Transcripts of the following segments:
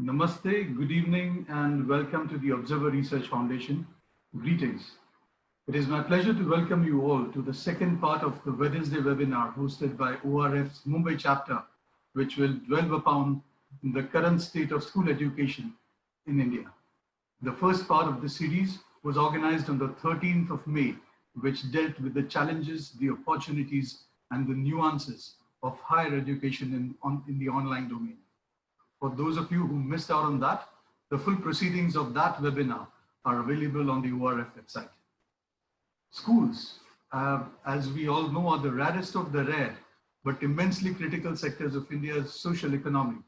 Namaste, good evening, and welcome to the Observer Research Foundation. Greetings. It is my pleasure to welcome you all to the second part of the Wednesday webinar hosted by ORF's Mumbai chapter, which will dwell upon the current state of school education in India. The first part of the series was organized on the 13th of May, which dealt with the challenges, the opportunities, and the nuances of higher education in the online domain. For those of you who missed out on that, the full proceedings of that webinar are available on the ORF website. Schools, as we all know, are the rarest of the rare, but immensely critical sectors of India's social economy.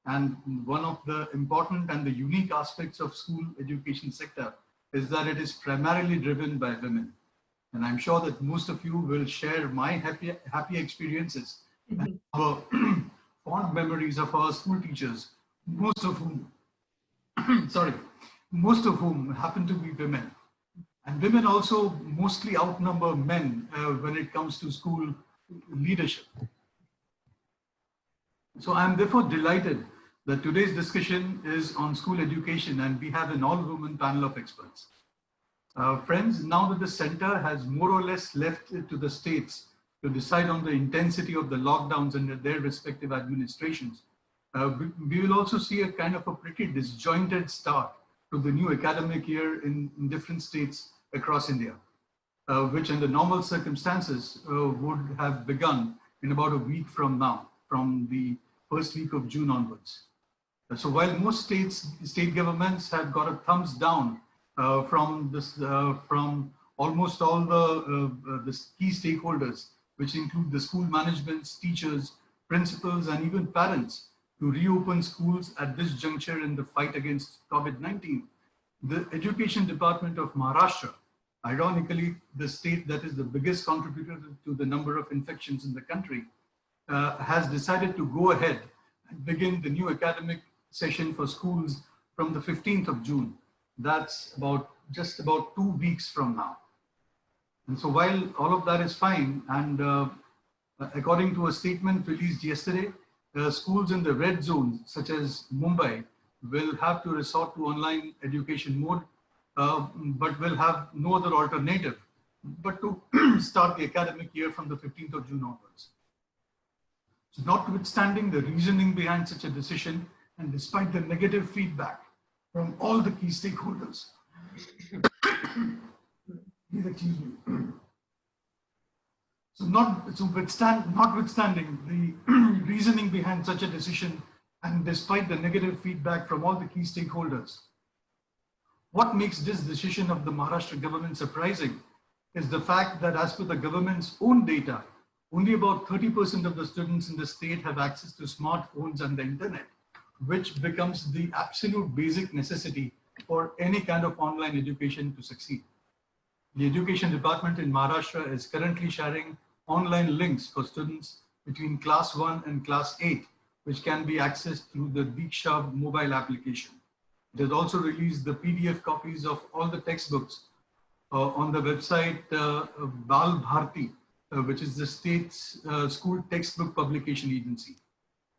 And one of the important and the unique aspects of school education sector is that it is primarily driven by women. And I'm sure that most of you will share my happy experiences and our fond memories of our school teachers, most of whom happen to be women. And women also mostly outnumber men when it comes to school leadership. So I'm therefore delighted that today's discussion is on school education, and we have an all-women panel of experts. Friends, now that the center has more or less left it to the states to decide on the intensity of the lockdowns under their respective administrations, we will also see a kind of a pretty disjointed start to the new academic year in different states across India, which under normal circumstances would have begun in about a week from now, from the first week of June onwards. So while most state governments have got a thumbs down from almost all the key stakeholders, which include the school managements, teachers, principals, and even parents, to reopen schools at this juncture in the fight against COVID-19. The Education Department of Maharashtra, ironically the state that is the biggest contributor to the number of infections in the country, has decided to go ahead and begin the new academic session for schools from the 15th of June. That's just about 2 weeks from now. And so while all of that is fine, and according to a statement released yesterday, schools in the red zones, such as Mumbai, will have to resort to online education mode, but will have no other alternative but to start the academic year from the 15th of June onwards. So notwithstanding the reasoning behind such a decision, and despite the negative feedback from all the key stakeholders, So notwithstanding the reasoning behind such a decision, and despite the negative feedback from all the key stakeholders, what makes this decision of the Maharashtra government surprising is the fact that as per the government's own data, only about 30% of the students in the state have access to smartphones and the internet, which becomes the absolute basic necessity for any kind of online education to succeed. The Education Department in Maharashtra is currently sharing online links for students between class 1 and class 8, which can be accessed through the Diksha mobile application. It has also released the PDF copies of all the textbooks on the website Bal Bharti, which is the state's school textbook publication agency.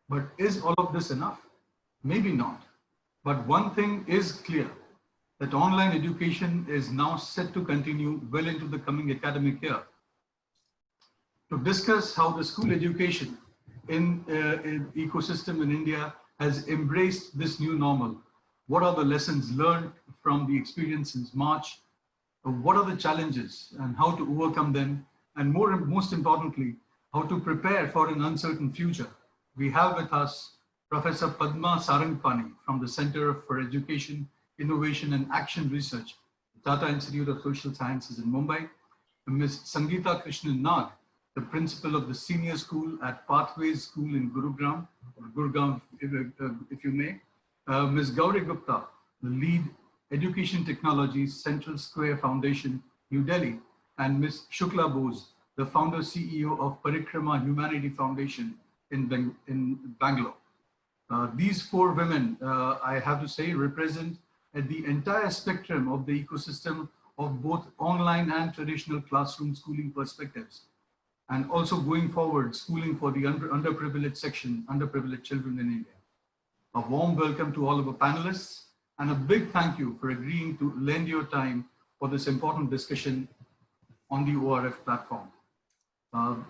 But is all of this enough? Maybe not. But one thing is clear, that online education is now set to continue well into the coming academic year. To discuss how the school education in ecosystem in India has embraced this new normal, what are the lessons learned from the experience since March, what are the challenges and how to overcome them, and most importantly, how to prepare for an uncertain future, we have with us Professor Padma Sarangpani from the Center for Education, Innovation and Action Research, Tata Institute of Social Sciences in Mumbai, Ms. Sangeeta Krishnan Nag, the principal of the senior school at Pathways School in Gurugram, or Gurgaon if you may, Ms. Gauri Gupta, the lead Education Technologies Central Square Foundation, New Delhi, and Ms. Shukla Bose, the founder CEO of Parikrama Humanity Foundation in Bangalore. These four women, I have to say, represent the entire spectrum of the ecosystem of both online and traditional classroom schooling perspectives, and also going forward schooling for the underprivileged children in India. A warm welcome to all of our panelists and a big thank you for agreeing to lend your time for this important discussion on the ORF platform.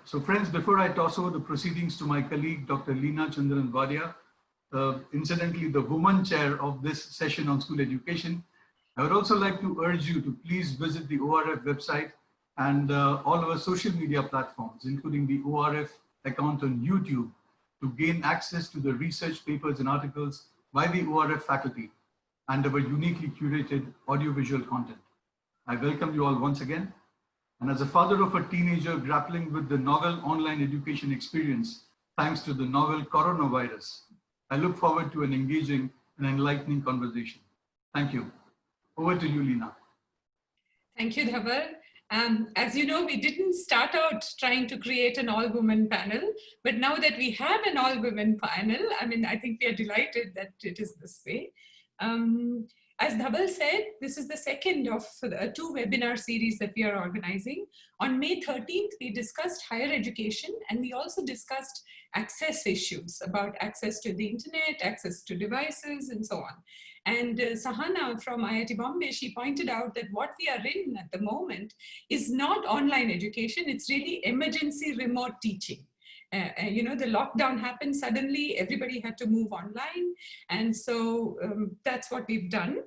So friends, before I toss over the proceedings to my colleague, Dr. Leena Chandran Vadia, incidentally the woman chair of this session on school education, I would also like to urge you to please visit the ORF website and all our social media platforms, including the ORF account on YouTube, to gain access to the research papers and articles by the ORF faculty and our uniquely curated audiovisual content. I welcome you all once again. And as a father of a teenager grappling with the novel online education experience, thanks to the novel coronavirus, I look forward to an engaging and enlightening conversation. Thank you. Over to you, Leena. Thank you, Dhaval. As you know, we didn't start out trying to create an all-women panel, but now that we have an all-women panel, I think we are delighted that it is this way. As Dhaval said, this is the second of the 2 webinar series that we are organizing. On May 13th, we discussed higher education, and we also discussed access issues about access to the internet, access to devices, and so on. And Sahana from IIT Bombay, she pointed out that what we are in at the moment is not online education, it's really emergency remote teaching. The lockdown happened suddenly, everybody had to move online. And so that's what we've done.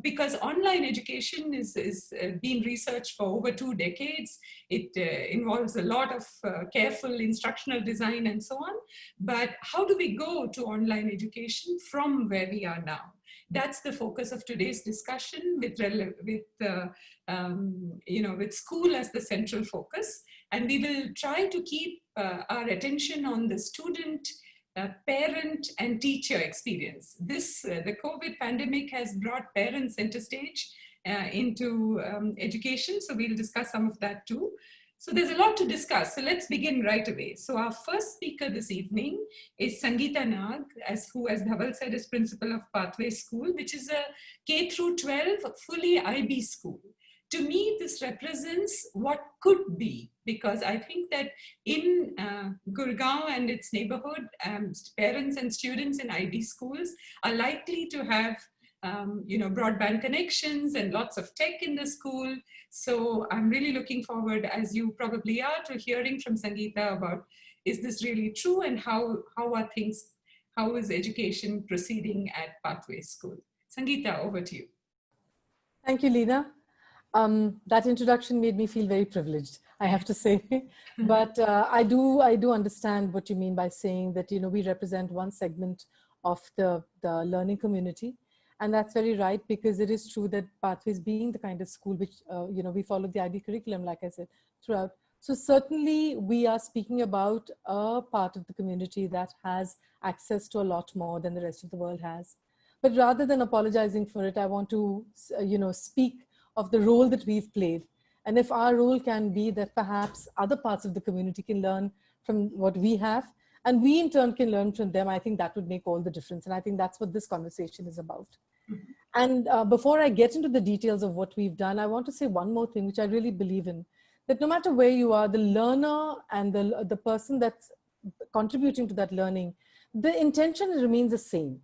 Because online education is being researched for over 2 decades. It involves a lot of careful instructional design and so on. But how do we go to online education from where we are now? That's the focus of today's discussion with school as the central focus. And we will try to keep our attention on the student, parent and teacher experience. The COVID pandemic has brought parents center stage into education. So we'll discuss some of that too. So there's a lot to discuss. So let's begin right away. So our first speaker this evening is Sangeeta Nag, who, as Dhaval said, is principal of Pathway School, which is a K-12 fully IB school. To me, this represents what could be, because I think that in Gurgaon and its neighborhood, parents and students in IB schools are likely to have broadband connections and lots of tech in the school. So I'm really looking forward, as you probably are, to hearing from Sangeeta about, is this really true, and how is education proceeding at Pathway School? Sangeeta, over to you. Thank you, Leena. That introduction made me feel very privileged, I have to say. But I do understand what you mean by saying that, we represent one segment of the learning community. And that's very right, because it is true that Pathways being the kind of school which, we follow the IB curriculum, like I said, throughout. So certainly we are speaking about a part of the community that has access to a lot more than the rest of the world has. But rather than apologizing for it, I want to, speak of the role that we've played. And if our role can be that perhaps other parts of the community can learn from what we have, and we in turn can learn from them, I think that would make all the difference. And I think that's what this conversation is about. And before I get into the details of what we've done, I want to say one more thing, which I really believe in, that no matter where you are, the learner and the person that's contributing to that learning, the intention remains the same.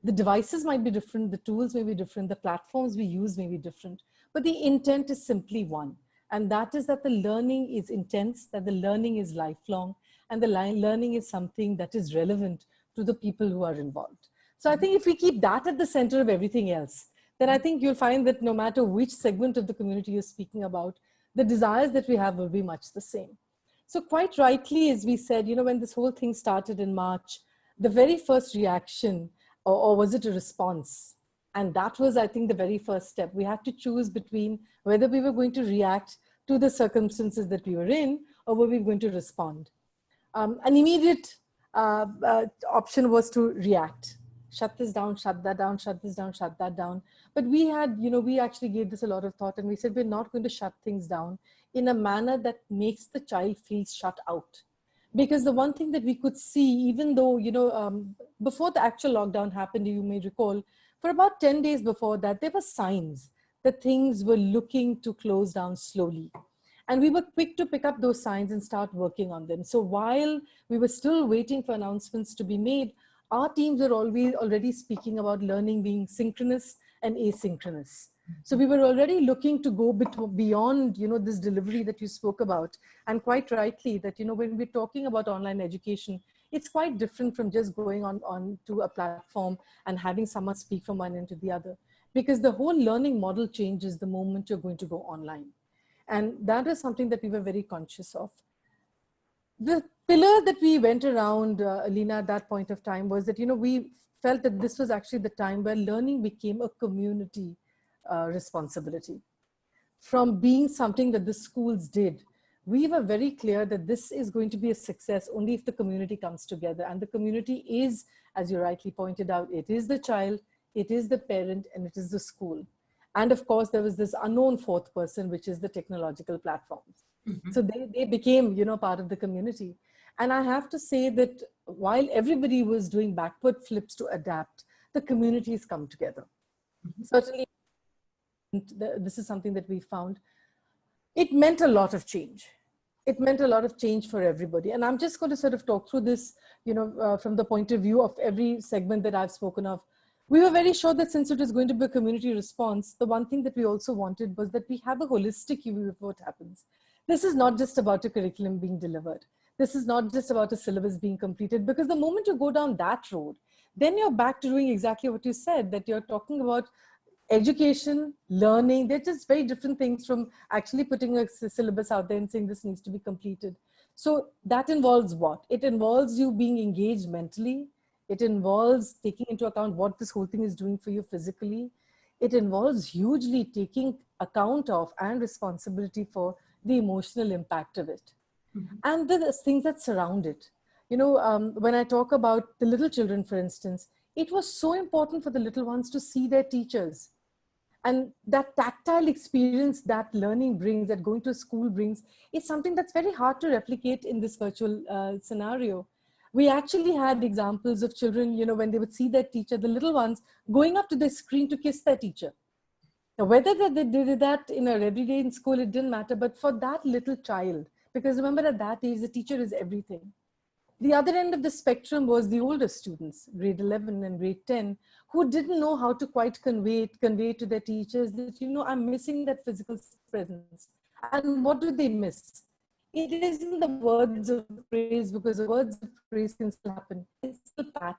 The devices might be different, the tools may be different, the platforms we use may be different, but the intent is simply one. And that is that the learning is intense, that the learning is lifelong, and the learning is something that is relevant to the people who are involved. So I think if we keep that at the center of everything else, then I think you'll find that no matter which segment of the community you're speaking about, the desires that we have will be much the same. So quite rightly, as we said, when this whole thing started in March, the very first reaction, or was it a response? And that was, I think, the very first step. We had to choose between whether we were going to react to the circumstances that we were in, or were we going to respond. An immediate option was to react. Shut this down, shut that down, shut this down, shut that down. But we had, we actually gave this a lot of thought, and we said, we're not going to shut things down in a manner that makes the child feel shut out. Because the one thing that we could see, even though, before the actual lockdown happened, you may recall, for about 10 days before that, there were signs that things were looking to close down slowly. And we were quick to pick up those signs and start working on them. So while we were still waiting for announcements to be made, our teams are already speaking about learning being synchronous and asynchronous. So we were already looking to go beyond, this delivery that you spoke about. And quite rightly that, when we're talking about online education, it's quite different from just going on to a platform and having someone speak from one end to the other, because the whole learning model changes the moment you're going to go online. And that is something that we were very conscious of. The pillar that we went around, Alina, at that point of time was that, we felt that this was actually the time where learning became a community responsibility. From being something that the schools did, we were very clear that this is going to be a success only if the community comes together. And the community is, as you rightly pointed out, it is the child, it is the parent, and it is the school. And of course, there was this unknown fourth person, which is the technological platforms. Mm-hmm. So they became, part of the community. And I have to say that while everybody was doing backward flips to adapt, the communities come together. Mm-hmm. Certainly, this is something that we found. It meant a lot of change. It meant a lot of change for everybody. And I'm just going to sort of talk through this, from the point of view of every segment that I've spoken of. We were very sure that since it is going to be a community response, the one thing that we also wanted was that we have a holistic view of what happens. This is not just about a curriculum being delivered. This is not just about a syllabus being completed, because the moment you go down that road, then you're back to doing exactly what you said, that you're talking about education, learning. They're just very different things from actually putting a syllabus out there and saying this needs to be completed. So that involves what? It involves you being engaged mentally. It involves taking into account what this whole thing is doing for you physically. It involves hugely taking account of and responsibility for the emotional impact of it. Mm-hmm. And the things that surround it. When I talk about the little children, for instance, it was so important for the little ones to see their teachers. And that tactile experience that learning brings, that going to school brings, is something that's very hard to replicate in this virtual scenario. We actually had examples of children, when they would see their teacher, the little ones, going up to the screen to kiss their teacher. Now, whether they did that every day in school, it didn't matter. But for that little child, because remember at that age, the teacher is everything. The other end of the spectrum was the older students, grade 11 and grade 10, who didn't know how to quite convey to their teachers that, I'm missing that physical presence. And what do they miss? It isn't the words of praise, because the words of praise can still happen. It's still pat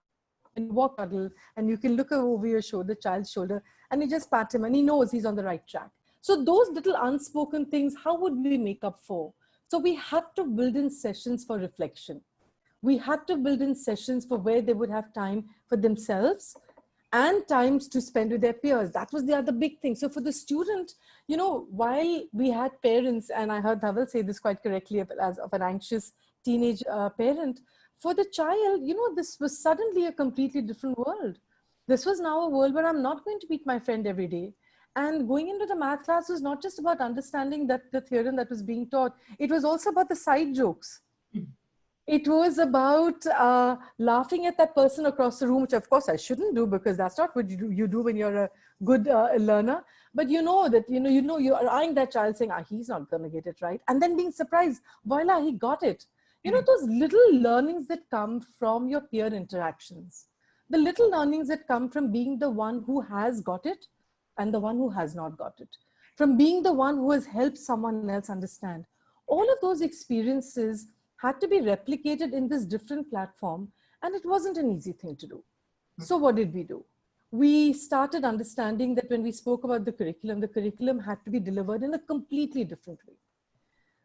and walk huddle, and you can look over your shoulder, the child's shoulder, and you just pat him and he knows he's on the right track. So those little unspoken things, how would we make up for? So we had to build in sessions for reflection. We had to build in sessions for where they would have time for themselves and times to spend with their peers. That was the other big thing. So for the student, while we had parents, and I heard Dhaval say this quite correctly as of an anxious teenage parent, for the child, this was suddenly a completely different world. This was now a world where I'm not going to meet my friend every day. And going into the math class was not just about understanding that the theorem that was being taught. It was also about the side jokes. It was about laughing at that person across the room, which of course I shouldn't do, because that's not what you do when you're a good learner. But that, you're eyeing that child saying, he's not going to get it right. And then being surprised, voila, he got it. Those little learnings that come from your peer interactions, the little learnings that come from being the one who has got it and the one who has not got it, from being the one who has helped someone else understand. All of those experiences had to be replicated in this different platform, and it wasn't an easy thing to do. So what did we do? We started understanding that when we spoke about the curriculum had to be delivered in a completely different way.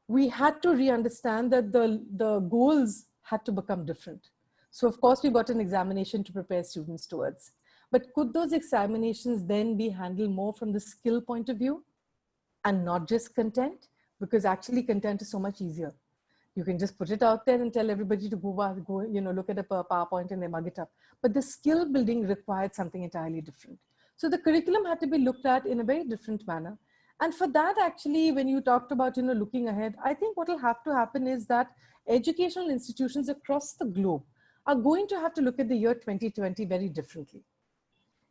We had to re-understand that the goals had to become different. So of course, we got an examination to prepare students towards. But could those examinations then be handled more from the skill point of view and not just content? Because actually content is so much easier. You can just put it out there and tell everybody to go look at a PowerPoint and they mug it up. But the skill building required something entirely different. So the curriculum had to be looked at in a very different manner. And for that, actually, when you talked about, looking ahead, I think what will have to happen is that educational institutions across the globe are going to have to look at the year 2020 very differently.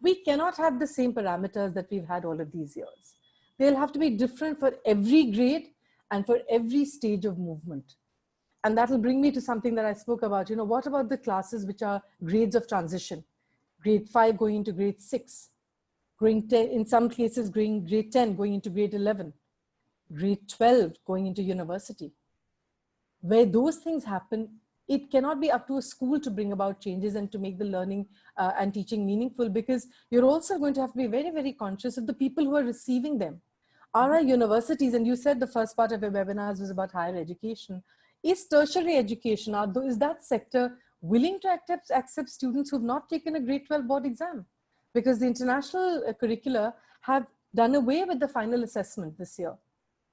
We cannot have the same parameters that we've had all of these years. They'll have to be different for every grade and for every stage of movement. And that will bring me to something that I spoke about. What about the classes which are grades of transition? Grade 5 going into grade 6, grade 10, in some cases, grade 10 going into grade 11, grade 12 going into university. Where those things happen, it cannot be up to a school to bring about changes and to make the learning and teaching meaningful, because you're also going to have to be very, very conscious of the people who are receiving them. Are our universities, and you said the first part of your webinars was about higher education, is tertiary education, is that sector willing to accept students who've not taken a grade 12 board exam? Because the international curricula have done away with the final assessment this year.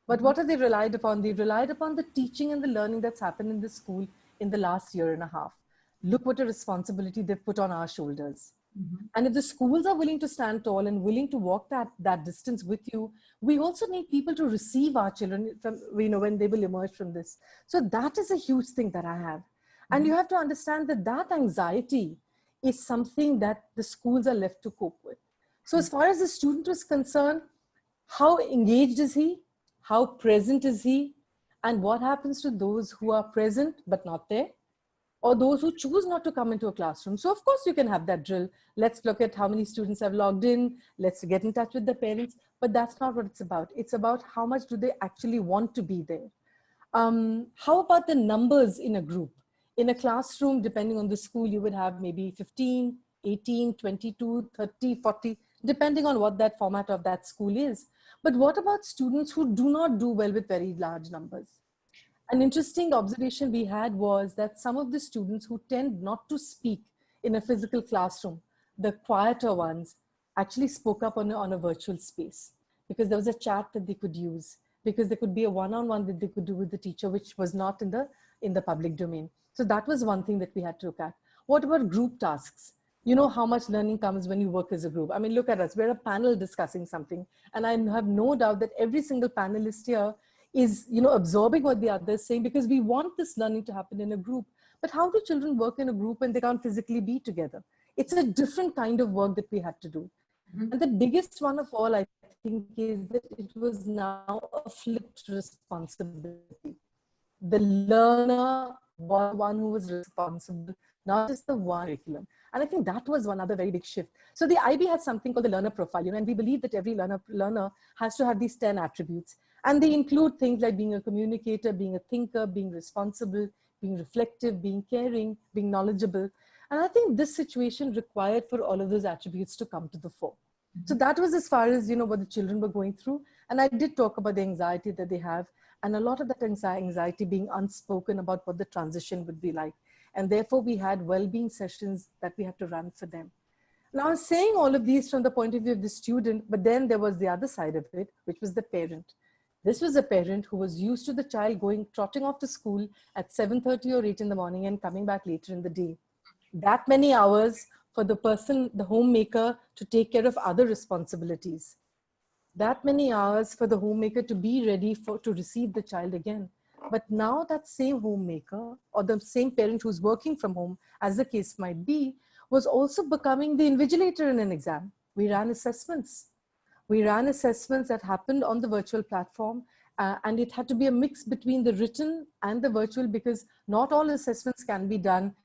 But what have they relied upon? They relied upon the teaching and the learning that's happened in the school in the last year and a half. Look what a responsibility they've put on our shoulders. And if the schools are willing to stand tall and willing to walk that distance with you, we also need people to receive our children from, when they will emerge from this. So that is a huge thing that I have. And you have to understand that anxiety is something that the schools are left to cope with. So as far as the student is concerned, how engaged is he? How present is he? And what happens to those who are present but not there? Or those who choose not to come into a classroom? So of course you can have that drill. Let's look at how many students have logged in. Let's get in touch with the parents. But that's not what it's about. It's about how much do they actually want to be there. How about the numbers in a group? In a classroom, depending on the school, you would have maybe 15, 18, 22, 30, 40, depending on what that format of that school is. But what about students who do not do well with very large numbers? An interesting observation we had was that some of the students who tend not to speak in a physical classroom, the quieter ones, actually spoke up on a virtual space, because there was a chat that they could use, because there could be a one-on-one that they could do with the teacher, which was not in the public domain. So that was one thing that we had to look at. What about group tasks? You know how much learning comes when you work as a group. I mean, look at us, we're a panel discussing something. And I have no doubt that every single panelist here is, absorbing what the other is saying, because we want this learning to happen in a group. But how do children work in a group when they can't physically be together? It's a different kind of work that we had to do. And the biggest one of all, I think, is that it was now a flipped responsibility. The learner was one who was responsible, not just the one curriculum. And I think that was one other very big shift. So the IB has something called the learner profile, and we believe that every learner has to have these 10 attributes. And they include things like being a communicator, being a thinker, being responsible, being reflective, being caring, being knowledgeable. And I think this situation required for all of those attributes to come to the fore. So that was as far as, what the children were going through. And I did talk about the anxiety that they have, and a lot of that anxiety being unspoken about what the transition would be like. And therefore we had well-being sessions that we had to run for them. Now, I'm saying all of these from the point of view of the student, but then there was the other side of it, which was the parent. This was a parent who was used to the child trotting off to school at 7:30 or 8 in the morning and coming back later in the day. That many hours for the person, the homemaker, to take care of other responsibilities. That many hours for the homemaker to be ready to receive the child again. But now that same homemaker, or the same parent who's working from home, as the case might be, was also becoming the invigilator in an exam. We ran assessments. We ran assessments that happened on the virtual platform, and it had to be a mix between the written and the virtual, because not all assessments can be done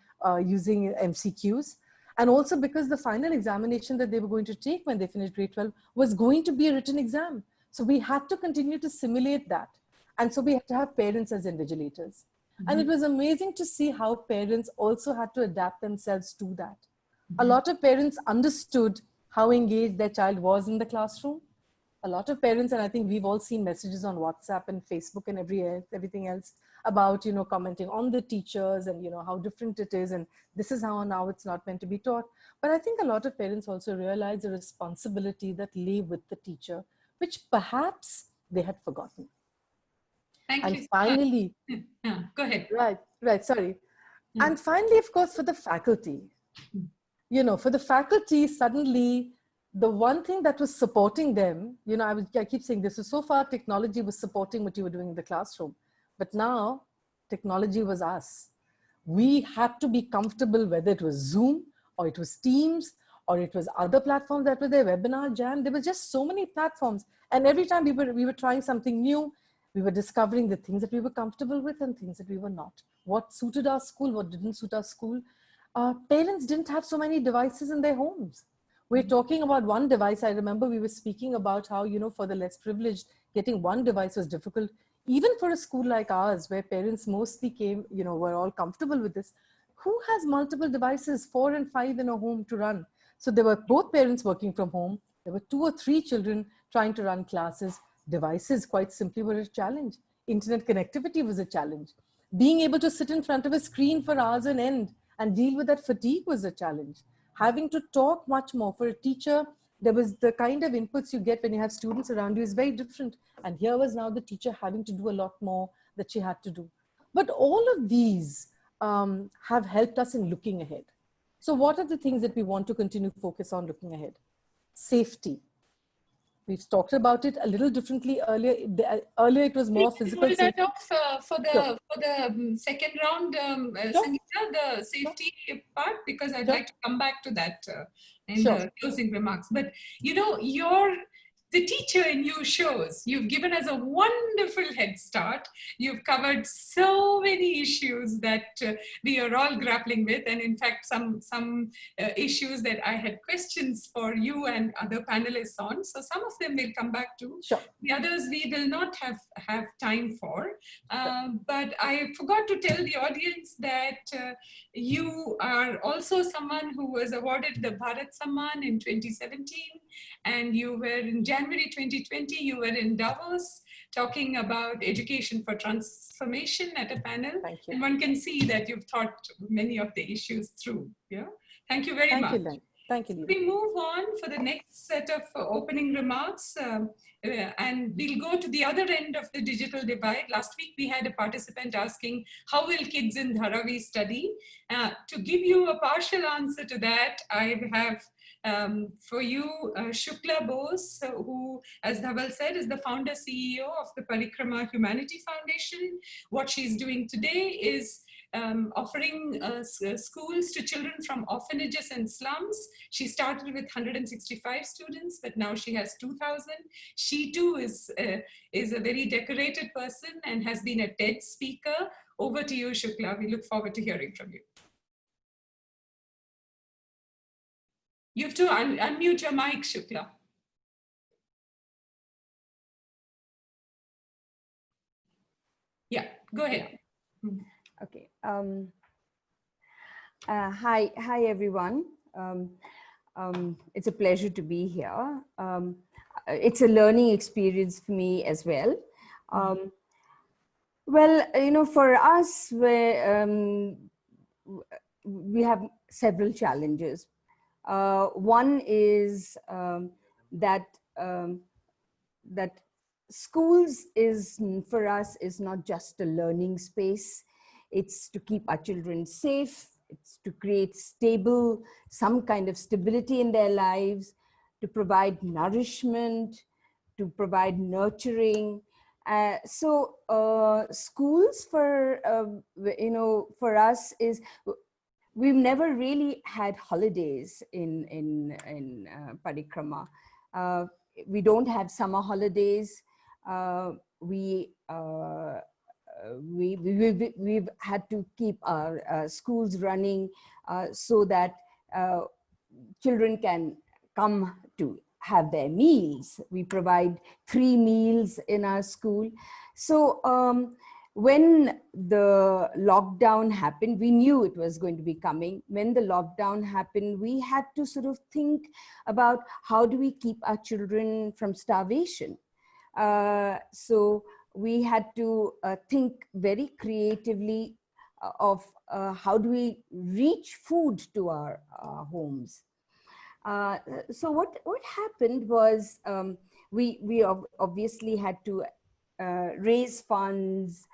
using MCQs. And also because the final examination that they were going to take when they finished grade 12 was going to be a written exam. So we had to continue to simulate that. And so we had to have parents as invigilators. And it was amazing to see how parents also had to adapt themselves to that. A lot of parents understood how engaged their child was in the classroom. A lot of parents, and I think we've all seen messages on WhatsApp and Facebook and everything else about, commenting on the teachers and, how different it is. And this is how now it's not meant to be taught. But I think a lot of parents also realize the responsibility that lay with the teacher, which perhaps they had forgotten. Thank you. Finally, go ahead. Right, sorry. And finally, of course, for the faculty, for the faculty, suddenly the one thing that was supporting them, I keep saying this, so far technology was supporting what you were doing in the classroom, but now technology was us. We had to be comfortable, whether it was Zoom or it was Teams or it was other platforms that were there, Webinar Jam. There were just so many platforms. And every time we were trying something new, We were discovering the things that we were comfortable with and things that we were not. What suited our school, what didn't suit our school. Parents didn't have so many devices in their homes. We're talking about one device. I remember we were speaking about how, for the less privileged, getting one device was difficult. Even for a school like ours, where parents mostly came, were all comfortable with this. Who has multiple devices, 4 and 5 in a home to run? So there were both parents working from home. There were 2 or 3 children trying to run classes. Devices, quite simply, were a challenge. Internet connectivity was a challenge. Being able to sit in front of a screen for hours on end and deal with that fatigue was a challenge. Having to talk much more. For a teacher, there was the kind of inputs you get when you have students around you is very different. And here was now the teacher having to do a lot more that she had to do. But all of these have helped us in looking ahead. So what are the things that we want to continue to focus on looking ahead? Safety. We've talked about it a little differently earlier. Earlier, it was more physical safety. Hold that off for the second round, Sure. Sangeeta, the safety part, because I'd Sure. like to come back to that in the closing remarks. But the teacher in you shows. You've given us a wonderful head start. You've covered so many issues that we are all grappling with. And in fact, some issues that I had questions for you and other panelists on. So some of them we'll come back to. Sure. The others we will not have time for. But I forgot to tell the audience that you are also someone who was awarded the Bharat Samman in 2017. And you were in January 2020, you were in Davos talking about education for transformation at a panel. Thank you. And one can see that you've thought many of the issues through. Yeah. Thank you very much. Thank you, Lina. We move on for the next set of opening remarks, and we'll go to the other end of the digital divide. Last week, we had a participant asking, how will kids in Dharavi study? To give you a partial answer to that, I have for you, Shukla Bose, who, as Dhaval said, is the founder CEO of the Parikrama Humanity Foundation. What she's doing today is offering schools to children from orphanages and slums. She started with 165 students, but now she has 2,000. She too is a very decorated person and has been a TED speaker. Over to you, Shukla. We look forward to hearing from you. You have to unmute your mic, Shukla. Yeah, go ahead. Okay. Hi, everyone. It's a pleasure to be here. It's a learning experience for me as well. Well, for us, we have several challenges. One is that schools for us is not just a learning space. It's to keep our children safe. It's to create some kind of stability in their lives, to provide nourishment, to provide nurturing. So schools for us is, we've never really had holidays in Parikrama. We don't have summer holidays. We've had to keep our schools running so that children can come to have their meals. We provide 3 meals in our school. So when the lockdown happened, we knew it was going to be coming. When the lockdown happened, we had to sort of think about how do we keep our children from starvation. So we had to think very creatively of how do we reach food to our homes. So what happened was we obviously had to raise funds,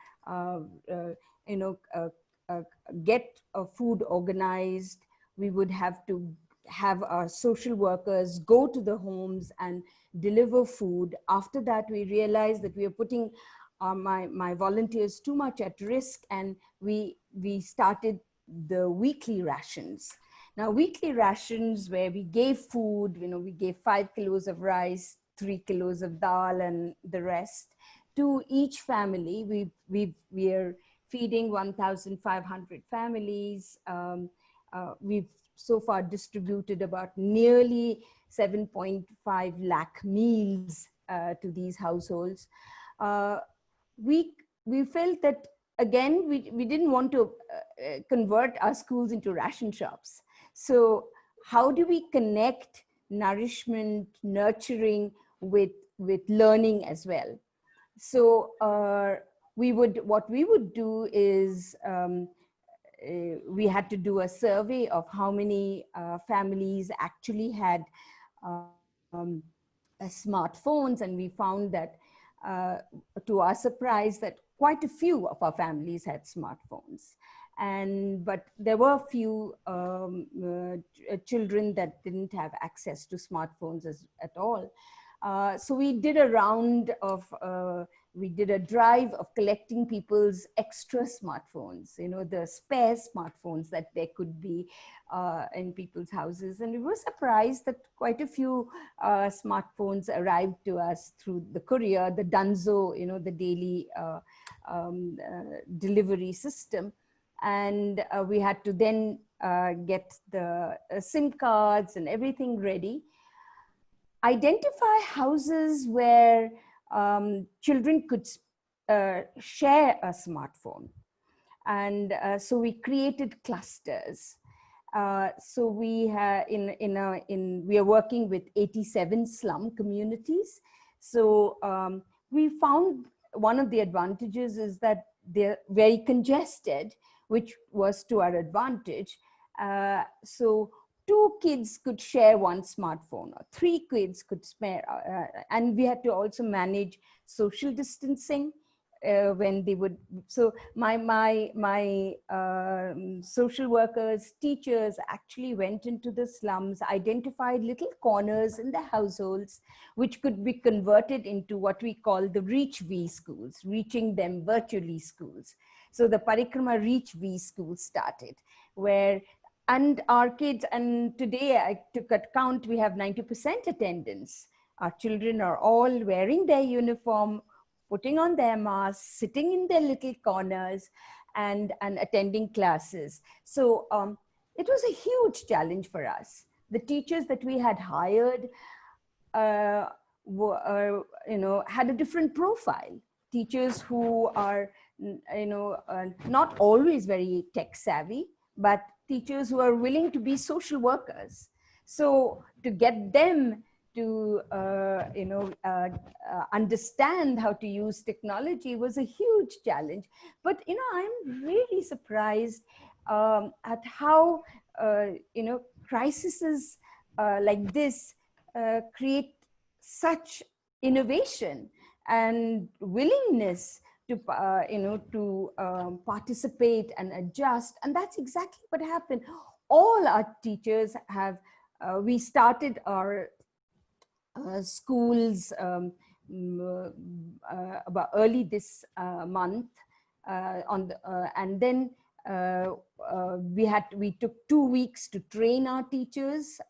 get food organized. We would have to have our social workers go to the homes and deliver food. After that, we realized that we are putting my volunteers too much at risk, and we started the weekly rations. Now, weekly rations where we gave food, we gave 5 kilos of rice, 3 kilos of dal, and the rest to each family. We are feeding 1,500 families. We've so far distributed about nearly 7.5 lakh meals to these households. We felt that, again, we didn't want to convert our schools into ration shops. So how do we connect nourishment, nurturing with learning as well? So what we would do is we had to do a survey of how many families actually had smartphones, and we found that to our surprise that quite a few of our families had smartphones. But there were a few children that didn't have access to smartphones at all. So we did a round of, we did a drive of collecting people's extra smartphones, the spare smartphones that there could be in people's houses. And we were surprised that quite a few smartphones arrived to us through the courier, the Dunzo, the daily delivery system. And we had to then get the SIM cards and everything ready. Identify houses where children could share a smartphone. And so we created clusters. So we are working with 87 slum communities. So we found one of the advantages is that they're very congested, which was to our advantage. So 2 kids could share 1 smartphone, or 3 kids could spare, and we had to also manage social distancing when they would. So my social workers, teachers actually went into the slums, identified little corners in the households, which could be converted into what we call the Reach V schools, reaching them virtually schools. So the Parikrama Reach V school started, where, and our kids, and today I took a count, we have 90% attendance. Our children are all wearing their uniform, putting on their masks, sitting in their little corners, and attending classes. So it was a huge challenge for us. The teachers that we had hired had a different profile. Teachers who are not always very tech savvy, but teachers who are willing to be social workers. So to get them to understand how to use technology was a huge challenge. But I'm really surprised at how crises like this create such innovation and willingness to participate and adjust. And that's exactly what happened. All our teachers have, we started our schools about early this month, and then we took 2 weeks to train our teachers,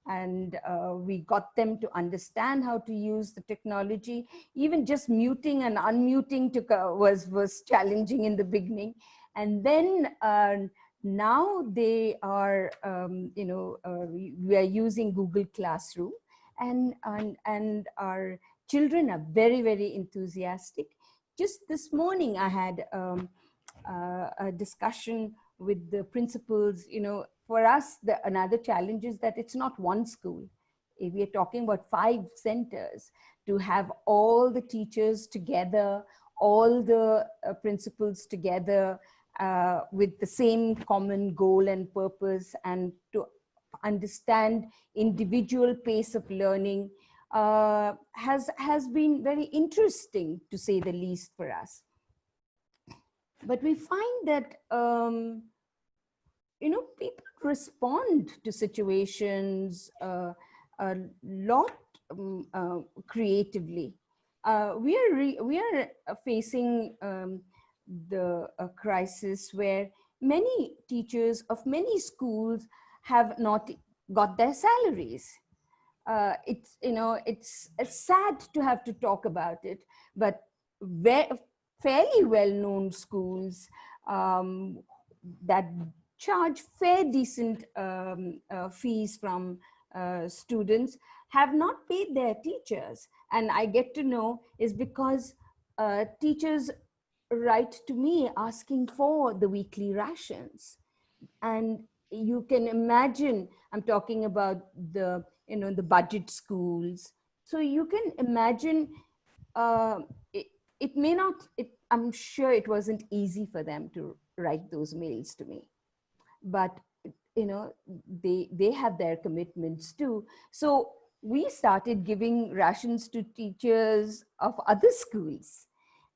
and we got them to understand how to use the technology. Even just muting and unmuting was challenging in the beginning. And then now they are, we are using Google Classroom, and our children are very, very enthusiastic. Just this morning, I had a discussion with the principals. For us, another challenge is that it's not one school. If we are talking about 5 centers, to have all the teachers together, all the principals together with the same common goal and purpose, and to understand individual pace of learning has been very interesting, to say the least, for us. But we find that people respond to situations a lot creatively. We are facing the crisis where many teachers of many schools have not got their salaries. It's sad to have to talk about it, but fairly well-known schools that charge fair decent fees from students have not paid their teachers. And I get to know is because teachers write to me asking for the weekly rations. And you can imagine, I'm talking about the, the budget schools. So you can imagine it may not, I'm sure it wasn't easy for them to write those mails to me, but they have their commitments too. So we started giving rations to teachers of other schools.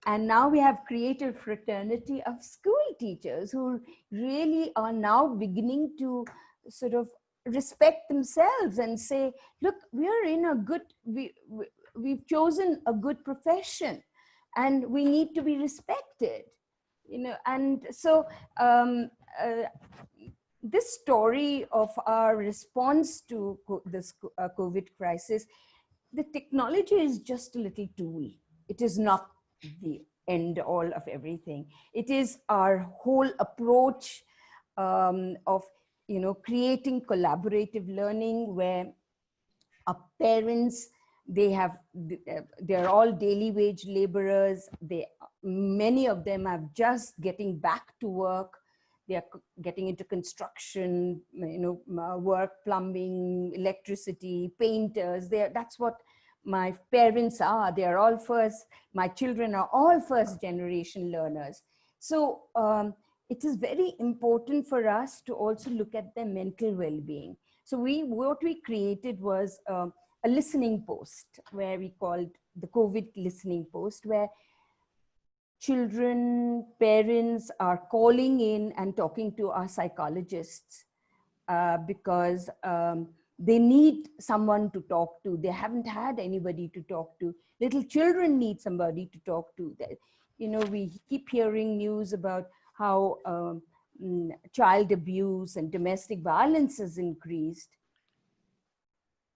And now we have created a fraternity of school teachers who really are now beginning to sort of respect themselves and say, look, we're in a good, we've chosen a good profession and we need to be respected, and so this story of our response to this COVID crisis, the technology is just a little tool. It is not the end all of everything. It is our whole approach of creating collaborative learning where our parents, they're all daily wage laborers. Many of them are just getting back to work. They're getting into construction, work, plumbing, electricity, painters. That's what my parents are. They are all my children are all first generation learners. So it is very important for us to also look at their mental well-being. So what we created was a listening post where we called the COVID listening post, where children, parents are calling in and talking to our psychologists because they need someone to talk to. They haven't had anybody to talk to. Little children need somebody to talk to. We keep hearing news about how child abuse and domestic violence has increased.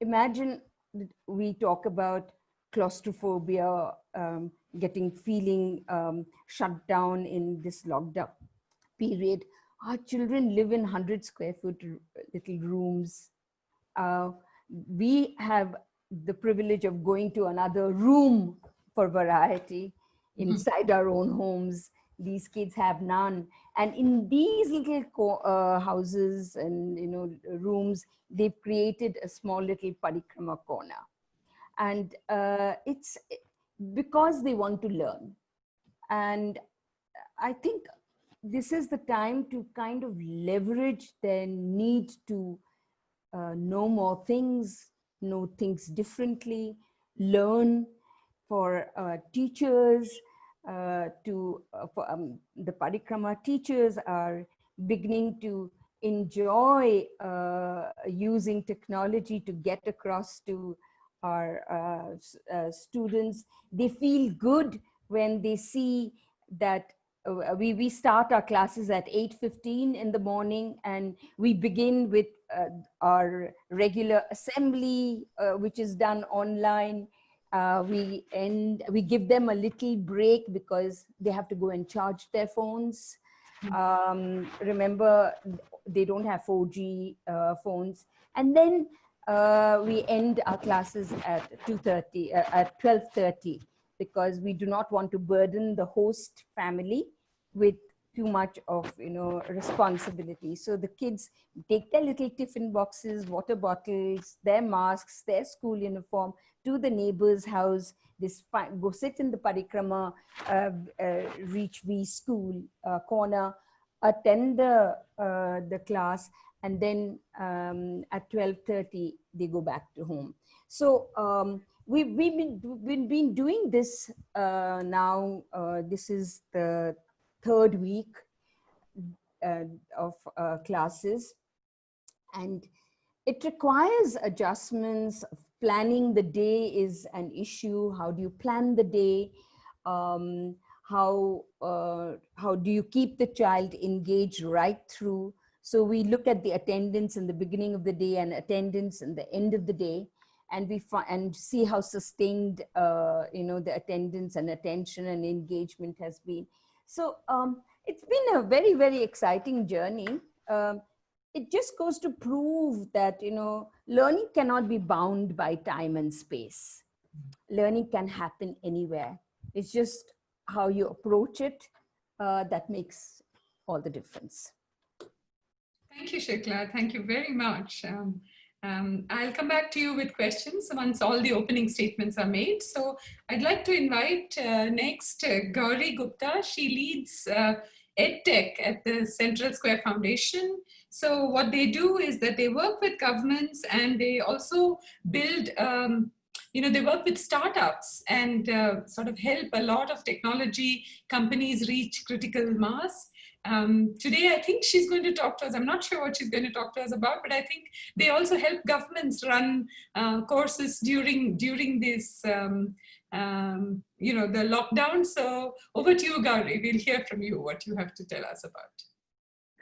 Imagine we talk about claustrophobia, feeling shut down in this lockdown period. Our children live in 100 square foot little rooms. We have the privilege of going to another room for variety inside our own homes. These kids have none. And in these little houses and rooms, they've created a small little parikrama corner. And it's because they want to learn. And I think this is the time to kind of leverage their need to know more things, know things differently, learn. For teachers, the parikrama teachers are beginning to enjoy using technology to get across to our students. They feel good when they see that we start our classes at 8:15 in the morning, and we begin with our regular assembly, which is done online. We give them a little break because they have to go and charge their phones. Remember, they don't have 4G phones. And then we end our classes at 12:30, because we do not want to burden the host family with too much of responsibility. So the kids take their little tiffin boxes, water bottles, their masks, their school uniform to the neighbor's house. They go sit in the parikrama, reach V school corner, attend the class, and then at 12:30 they go back to home. So we've been doing this now. This is the third week of classes, and it requires adjustments. Planning the day is an issue. How do you plan the day? How do you keep the child engaged right through? So we look at the attendance in the beginning of the day and attendance in the end of the day. and see how sustained the attendance and attention and engagement has been. So it's been a very, very exciting journey. It just goes to prove that learning cannot be bound by time and space. Learning can happen anywhere. It's just how you approach it that makes all the difference. Thank you, Shikla. Thank you very much. I'll come back to you with questions once all the opening statements are made. So I'd like to invite next Gauri Gupta. She leads EdTech at the Central Square Foundation. So what they do is that they work with governments and they also build, they work with startups and sort of help a lot of technology companies reach critical mass. Today, I think she's going to talk to us. I'm not sure what she's going to talk to us about, but I think they also help governments run courses during this, the lockdown. So over to you, Gauri. We'll hear from you what you have to tell us about.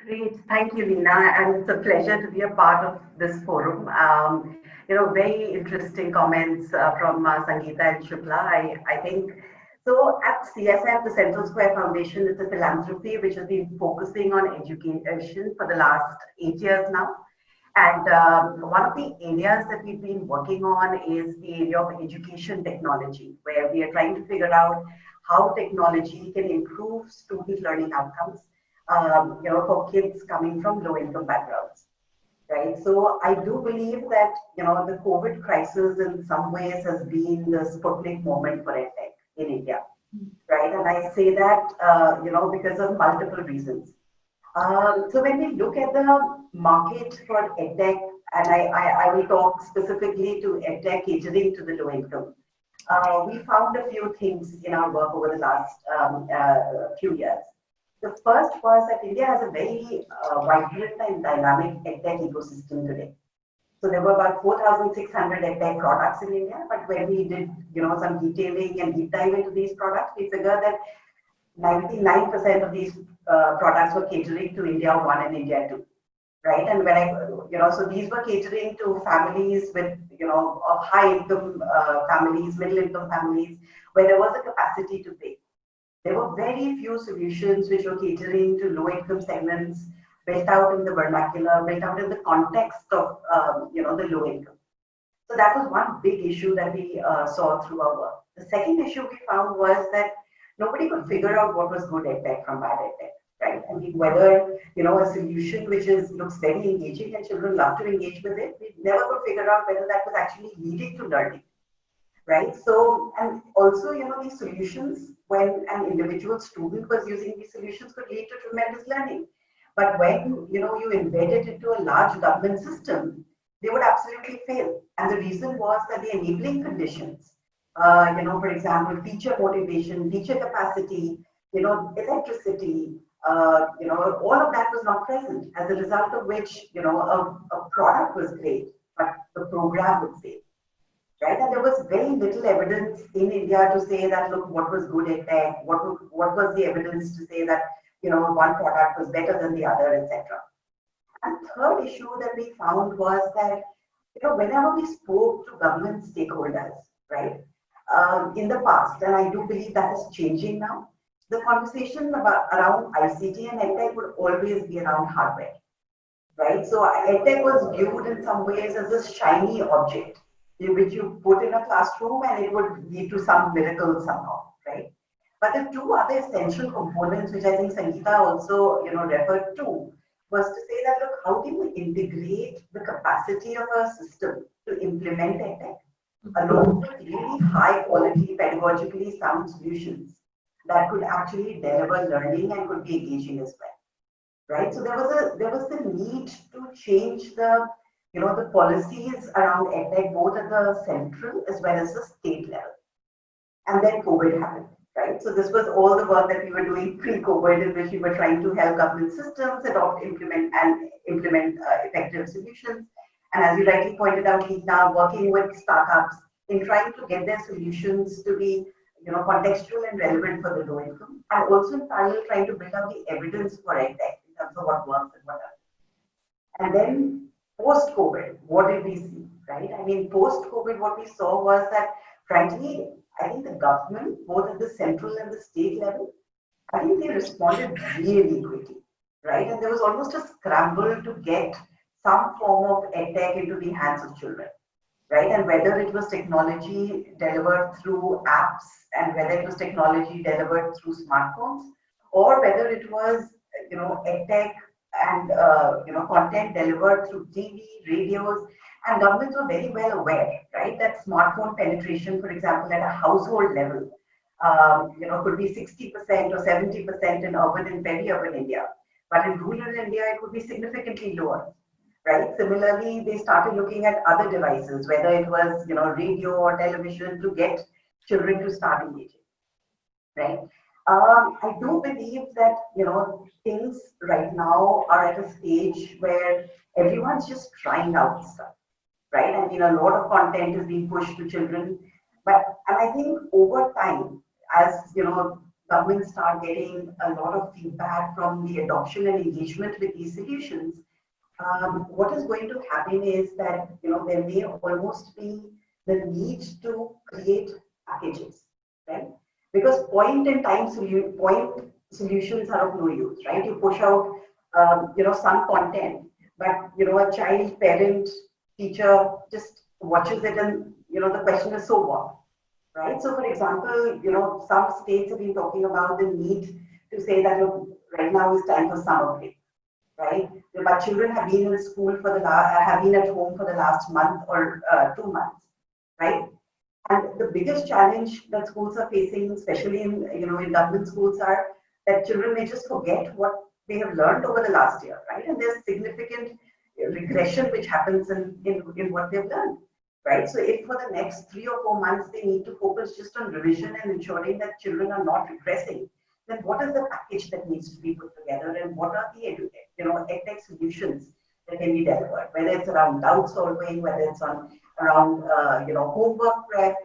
Great. Thank you, Leena. And it's a pleasure to be a part of this forum. Very interesting comments from Sangeeta and Shukla. I think so at CSF, the Central Square Foundation, it's a philanthropy which has been focusing on education for the last 8 years now. And one of the areas that we've been working on is the area of education technology, where we are trying to figure out how technology can improve student learning outcomes, for kids coming from low-income backgrounds. Right. So I do believe that, the COVID crisis in some ways has been the Sputnik moment for EdTech in India, right? And I say that, because of multiple reasons. So when we look at the market for EdTech, and I will talk specifically to EdTech catering to the low income, we found a few things in our work over the last few years. The first was that India has a very vibrant and dynamic EdTech ecosystem today. So there were about 4,600 EdTech products in India, but when we did, some detailing and deep dive into these products, we figured that 99% of these products were catering to India 1 and India 2, right? And when so these were catering to families with, of high income families, middle income families, where there was a capacity to pay. There were very few solutions which were catering to low income segments, built out in the vernacular, built out in the context of, the low income. So that was one big issue that we saw through our work. The second issue we found was that nobody could figure out what was good EdTech from bad EdTech, right? I mean, whether, a solution which looks very engaging and children love to engage with it, we never could figure out whether that was actually leading to learning, right? So, and also, these solutions, when an individual student was using these solutions, could lead to tremendous learning. But when, you embed it into a large government system, they would absolutely fail. And the reason was that the enabling conditions, for example, teacher motivation, teacher capacity, electricity, all of that was not present, as a result of which, a product was great, but the program would fail, right? And there was very little evidence in India to say that, look, what was good EdTech, what was the evidence to say that, one product was better than the other, etc. And third issue that we found was that, whenever we spoke to government stakeholders, right, in the past, and I do believe that is changing now, the conversation around ICT and EdTech would always be around hardware, right? So EdTech was viewed in some ways as a shiny object, which you put in a classroom and it would lead to some miracle somehow, right? But the two other essential components, which I think Sangeeta also, referred to, was to say that, look, how do you integrate the capacity of a system to implement EdTech along with really high quality, pedagogically sound solutions that could actually deliver learning and could be engaging as well, right? So there was the need to change the policies around EdTech, both at the central as well as the state level. And then COVID happened, right? So this was all the work that we were doing pre-COVID, in which we were trying to help government systems implement effective solutions. And as you rightly pointed out, he's now working with startups in trying to get their solutions to be, contextual and relevant for the low income, and also in parallel trying to build out the evidence for EdTech in terms of what works and what doesn't. And then post-COVID, what did we see, right? I mean, post-COVID, what we saw was that, frankly, I think the government, both at the central and the state level, I think they responded really quickly, right? And there was almost a scramble to get some form of edtech into the hands of children, right? And whether it was technology delivered through apps and whether it was technology delivered through smartphones, or whether it was, edtech and, content delivered through TV, radios, and governments were very well aware, right, that smartphone penetration, for example, at a household level, could be 60% or 70% in urban and peri-urban India. But in rural India, it would be significantly lower, right? Similarly, they started looking at other devices, whether it was, radio or television, to get children to start engaging, right? I do believe that, things right now are at a stage where everyone's just trying out stuff, right? I mean, a lot of content is being pushed to children, and I think over time, as governments start getting a lot of feedback from the adoption and engagement with these solutions, what is going to happen is that there may almost be the need to create packages, right? Because point solutions are of no use, right? You push out some content, but a child, parent, teacher just watches it, and the question is, so what? Right. So, for example, some states have been talking about the need to say that, look, right now is time for summer break, right? But children have been in school have been at home for the last month or 2 months, right? And the biggest challenge that schools are facing, especially in government schools, are that children may just forget what they have learned over the last year, right? And there's significant regression which happens in what they've learned. Right. So if for the next 3 or 4 months they need to focus just on revision and ensuring that children are not regressing, then what is the package that needs to be put together, and what are the edtech solutions that can be delivered? Whether it's around doubt solving, whether it's around homework prep.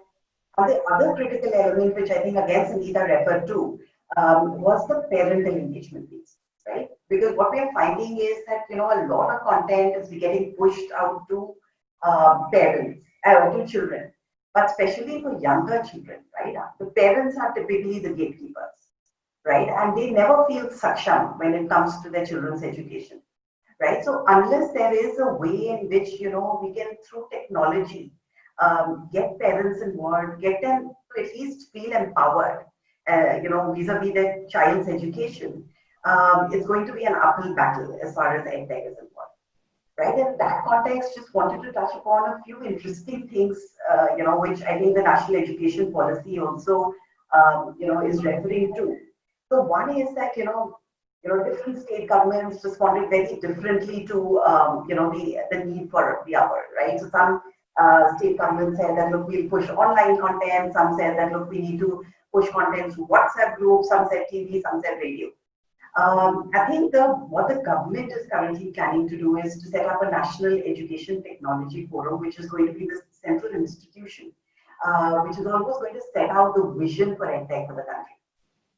And the other critical element, which I think again Sangeeta referred to, was the parental engagement piece, right? Because what we are finding is that a lot of content is getting pushed out to parents, to children, but especially for younger children, right? The parents are typically the gatekeepers, right? And they never feel saksham when it comes to their children's education, right? So unless there is a way in which, we can, through technology, get parents involved, get them to at least feel empowered, vis-a-vis their child's education, it's going to be an uphill battle as far as edtech is involved. Right, in that context, just wanted to touch upon a few interesting things, which I think the National Education Policy also, is referring to. So one is that, different state governments responded very differently to, the need for the hour, right? So some state governments said that, look, we'll push online content. Some said that, look, we need to push content through WhatsApp groups. Some said TV, some said radio. I think what the government is currently planning to do is to set up a National Education Technology Forum, which is going to be the central institution, which is almost going to set out the vision for edtech for the country,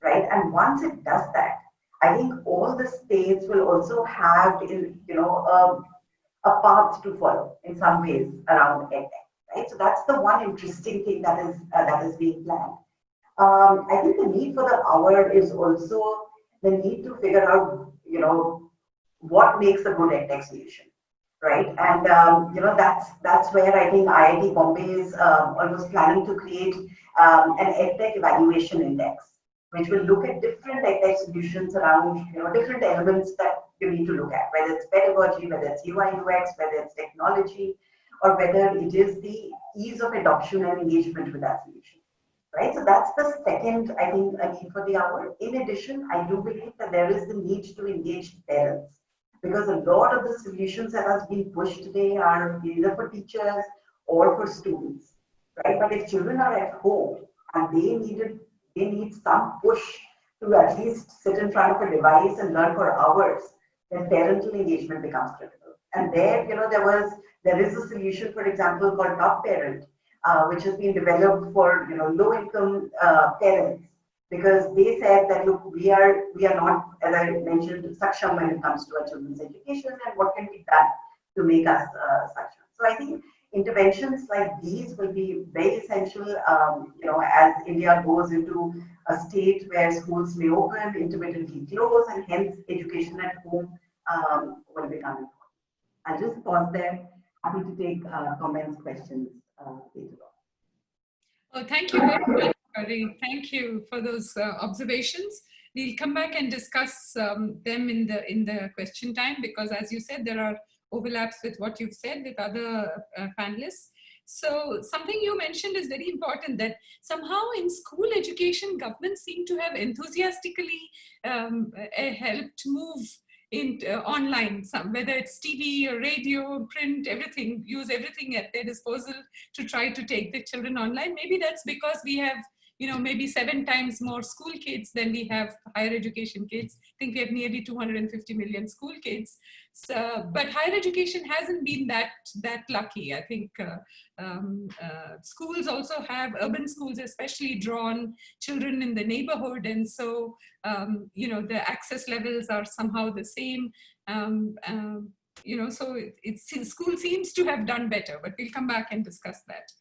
right? And once it does that, I think all the states will also have, a path to follow in some ways around edtech, right? So that's the one interesting thing that is being planned. I think the need for the hour is also the need to figure out, what makes a good edtech solution, right? And that's where I think IIT Bombay is almost planning to create an edtech evaluation index, which will look at different edtech solutions around, different elements that you need to look at, whether it's pedagogy, whether it's UI UX, whether it's technology, or whether it is the ease of adoption and engagement with that solution. Right, so that's the second, I think, a need for the hour. In addition, I do believe that there is the need to engage parents, because a lot of the solutions that are being pushed today are either for teachers or for students, right? But if children are at home and they need some push to at least sit in front of a device and learn for hours, then parental engagement becomes critical. And there, there is a solution, for example, called Top Parent, which has been developed for low-income parents, because they said that, look, we are not, as I mentioned, saksham when it comes to our children's education, and what can be done to make us saksham. So I think interventions like these will be very essential, as India goes into a state where schools may open, intermittently close, and hence education at home will become important. I'll just pause there. Happy to take comments, questions later on. Oh, thank you very much, Kari. Thank you for those observations. We'll come back and discuss them in the question time, because as you said, there are overlaps with what you've said with other panelists. So something you mentioned is very important, that somehow in school education, governments seem to have enthusiastically helped move online, whether it's TV or radio, print, everything, use everything at their disposal to try to take the children online. Maybe that's because we have, maybe 7 times more school kids than we have higher education kids. I think we have nearly 250 million school kids. So, but higher education hasn't been that lucky. I think schools also have, urban schools especially, drawn children in the neighborhood. And so, the access levels are somehow the same. So school seems to have done better, but we'll come back and discuss that.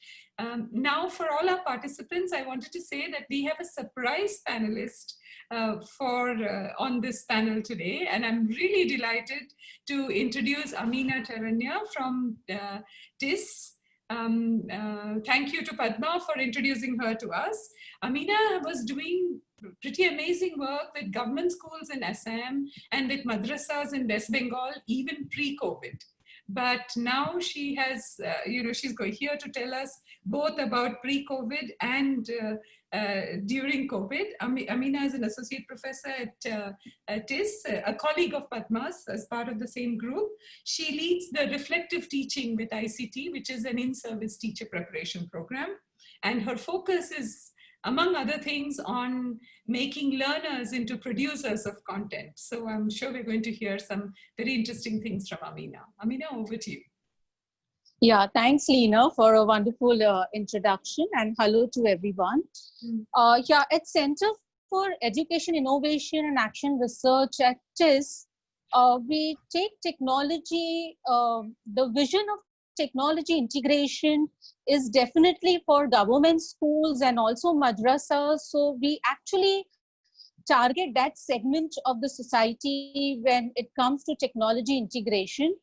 Now, for all our participants, I wanted to say that we have a surprise panelist on this panel today, and I'm really delighted to introduce Amina Taranya from TIS. Thank you to Padma for introducing her to us. Amina was doing pretty amazing work with government schools in Assam and with madrasas in West Bengal, even pre-COVID. But now she has, she's here to tell us both about pre-COVID and during COVID. Amina is an associate professor at TIS, a colleague of Padma's as part of the same group. She leads the reflective teaching with ICT, which is an in-service teacher preparation program. And her focus is, among other things, on making learners into producers of content. So I'm sure we're going to hear some very interesting things from Amina. Amina, over to you. Yeah, thanks, Leena, for a wonderful introduction, and hello to everyone. At Center for Education, Innovation and Action Research at TIS, we take technology, the vision of technology integration is definitely for government schools and also madrasas. So we actually target that segment of the society when it comes to technology integration.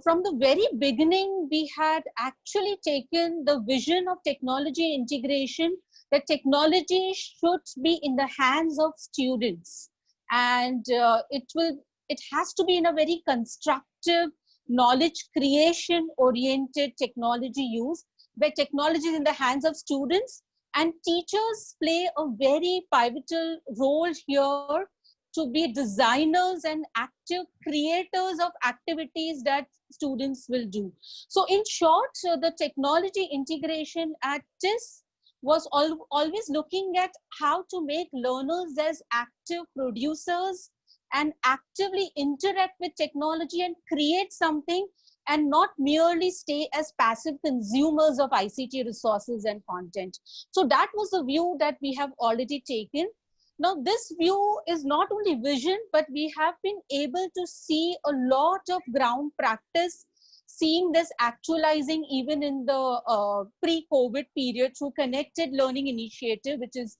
From the very beginning, we had actually taken the vision of technology integration, that technology should be in the hands of students, and it has to be in a very constructive, knowledge creation oriented technology use, where technology is in the hands of students, and teachers play a very pivotal role here to be designers and active creators of activities that students will do. So in short, the technology integration at TIS was always looking at how to make learners as active producers and actively interact with technology and create something, and not merely stay as passive consumers of ICT resources and content. So that was the view that we have already taken. Now, this view is not only vision, but we have been able to see a lot of ground practice, seeing this actualizing even in the pre-COVID period through Connected Learning Initiative, which is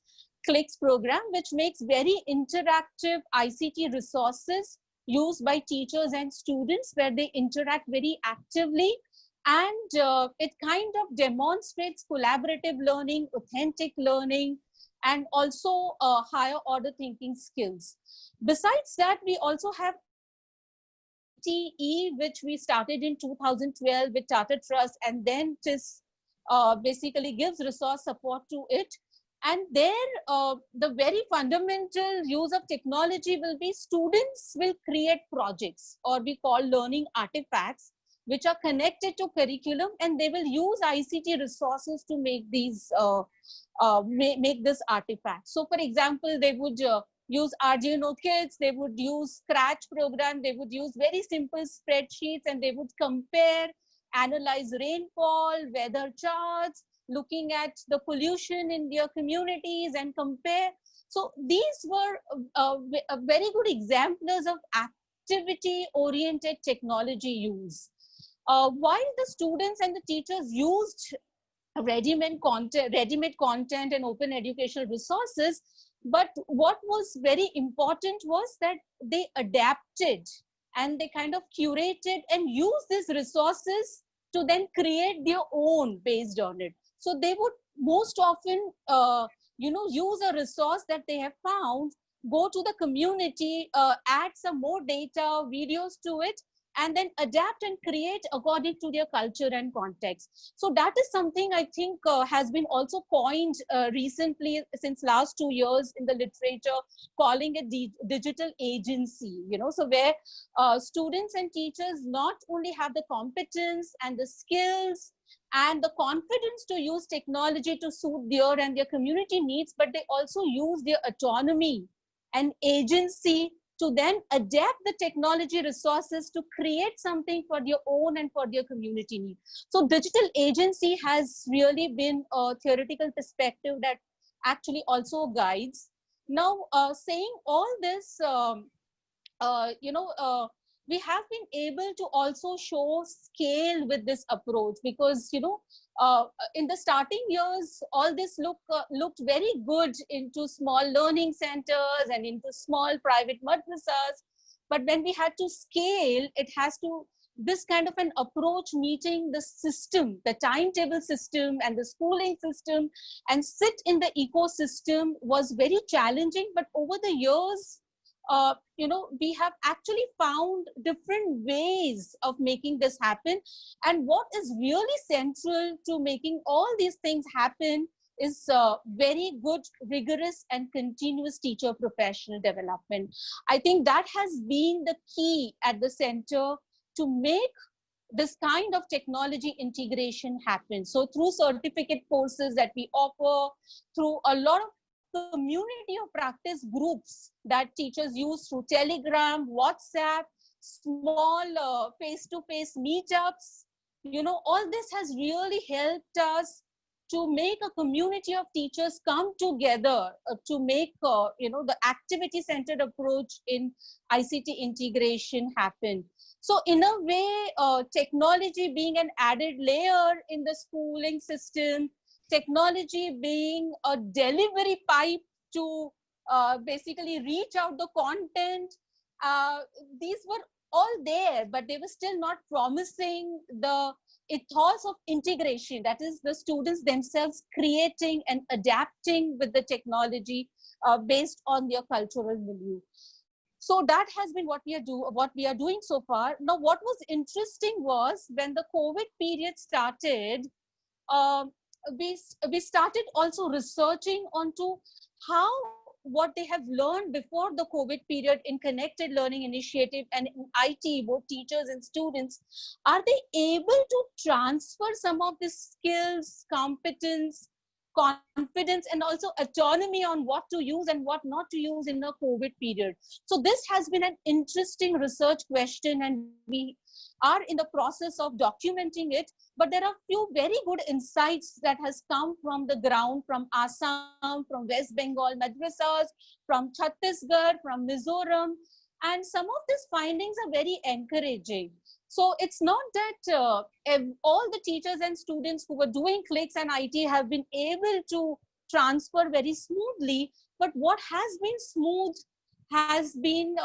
CLICS program, which makes very interactive ICT resources used by teachers and students, where they interact very actively, and it kind of demonstrates collaborative learning, authentic learning, and also higher order thinking skills. Besides that, we also have TE, which we started in 2012 with Tata Trust, and then TIS basically gives resource support to it. And there, the very fundamental use of technology will be students will create projects, or we call learning artifacts, which are connected to curriculum, and they will use ICT resources to make these make this artifact. So for example, they would use Arduino kits, they would use Scratch program, they would use very simple spreadsheets, and they would compare, analyze rainfall, weather charts, looking at the pollution in their communities and compare. So these were very good examples of activity-oriented technology use. while the students and the teachers used ready-made content and open educational resources, but what was very important was that they adapted and they kind of curated and used these resources to then create their own based on it. So they would most often use a resource that they have found, go to the community, add some more data, videos to it, and then adapt and create according to their culture and context. So that is something I think has been also coined recently since last 2 years in the literature, calling it digital agency, so where students and teachers not only have the competence and the skills and the confidence to use technology to suit their and their community needs, but they also use their autonomy and agency to then adapt the technology resources to create something for their own and for their community need. So digital agency has really been a theoretical perspective that actually also guides. Now, saying all this, we have been able to also show scale with this approach because, in the starting years, all this looked very good into small learning centers and into small private madrasas. But when we had to scale, it has to, this kind of an approach meeting the system, the timetable system and the schooling system and sit in the ecosystem was very challenging. But over the years, we have actually found different ways of making this happen. And what is really central to making all these things happen is very good, rigorous, and continuous teacher professional development. I think that has been the key at the center to make this kind of technology integration happen. So through certificate courses that we offer, through a lot of community of practice groups that teachers use through Telegram, WhatsApp, small face-to-face meetups, all this has really helped us to make a community of teachers come together to make, the activity-centered approach in ICT integration happen. So in a way, technology being an added layer in the schooling system, technology being a delivery pipe to basically reach out the content, these were all there, but they were still not promising the ethos of integration, that is the students themselves creating and adapting with the technology based on their cultural milieu. So that has been what we are doing so far. Now, what was interesting was when the COVID period started, we started also researching onto how what they have learned before the COVID period in connected learning initiative and in IT, both teachers and students, are they able to transfer some of the skills, competence, confidence, and also autonomy on what to use and what not to use in the COVID period. So this has been an interesting research question, and we are in the process of documenting it. But there are few very good insights that has come from the ground, from Assam, from West Bengal madrasas, from Chhattisgarh, from Mizoram, and some of these findings are very encouraging. So it's not that all the teachers and students who were doing clicks and IT have been able to transfer very smoothly, but what has been smooth has been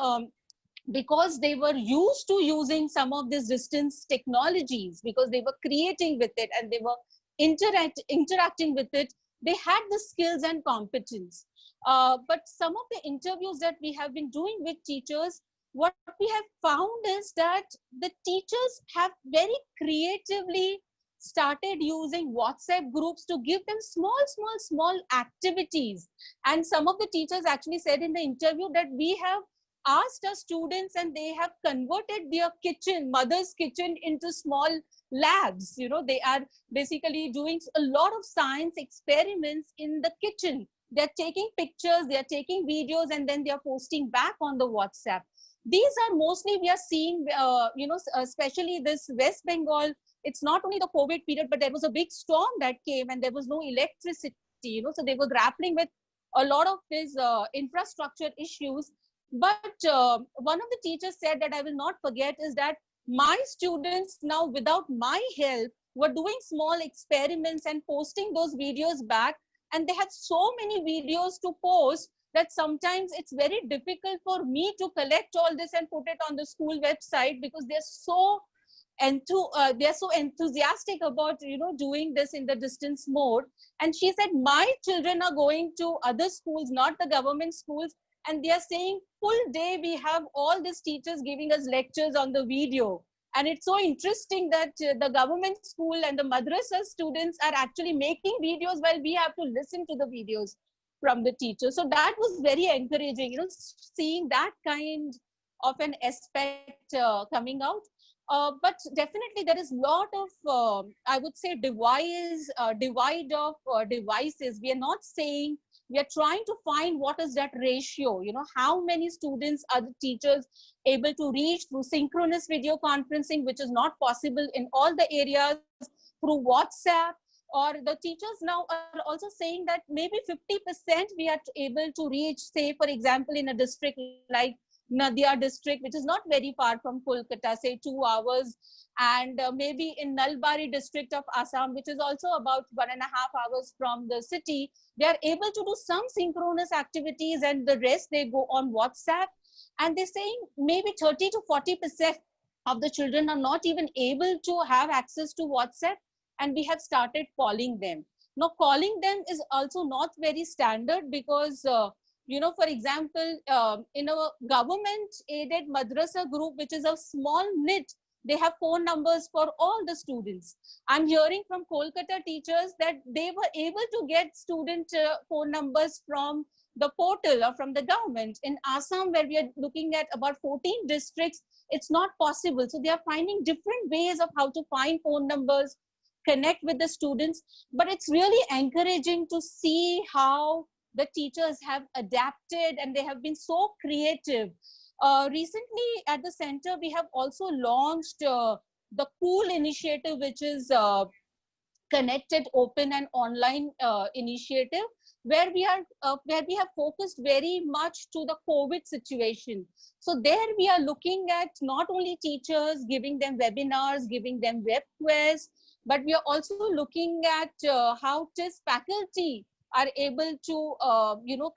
because they were used to using some of these distance technologies, because they were creating with it and they were interacting with it, they had the skills and competence. But some of the interviews that we have been doing with teachers, what we have found is that the teachers have very creatively started using WhatsApp groups to give them small activities. And some of the teachers actually said in the interview that we have asked our students and they have converted their kitchen, mother's kitchen, into small labs. They are basically doing a lot of science experiments in the kitchen. They're taking pictures, they're taking videos, and then they're posting back on the WhatsApp. These are mostly we are seeing, especially this West Bengal, it's not only the COVID period, but there was a big storm that came and there was no electricity, so they were grappling with a lot of these infrastructure issues. But one of the teachers said that I will not forget is that my students now, without my help, were doing small experiments and posting those videos back. And they have so many videos to post that sometimes it's very difficult for me to collect all this and put it on the school website, because they're so enthusiastic about doing this in the distance mode. And she said, my children are going to other schools, not the government schools, and they are saying full day we have all these teachers giving us lectures on the video. And it's so interesting that the government school and the madrasa students are actually making videos while we have to listen to the videos from the teacher. So that was very encouraging, seeing that kind of an aspect coming out. But definitely there is a lot of, I would say, divide of devices. We are not saying, we are trying to find what is that ratio, how many students are the teachers able to reach through synchronous video conferencing, which is not possible in all the areas, through WhatsApp. Or the teachers now are also saying that maybe 50% we are able to reach, say, for example, in a district like Nadia district, which is not very far from Kolkata, say 2 hours, and maybe in Nalbari district of Assam, which is also about 1.5 hours from the city, they are able to do some synchronous activities, and the rest they go on WhatsApp. And they're saying maybe 30 to 40% of the children are not even able to have access to WhatsApp, and we have started calling them. Now, calling them is also not very standard, because for example, in a government-aided madrasa group, which is a small knit, they have phone numbers for all the students. I'm hearing from Kolkata teachers that they were able to get student phone numbers from the portal or from the government. In Assam, where we are looking at about 14 districts, it's not possible. So they are finding different ways of how to find phone numbers, connect with the students. But it's really encouraging to see how the teachers have adapted, and they have been so creative. Recently at the center, we have also launched the COOL initiative, which is connected, open and online initiative, where we have focused very much to the COVID situation. So there we are looking at not only teachers, giving them webinars, giving them web quests, but we are also looking at how TIS faculty are able to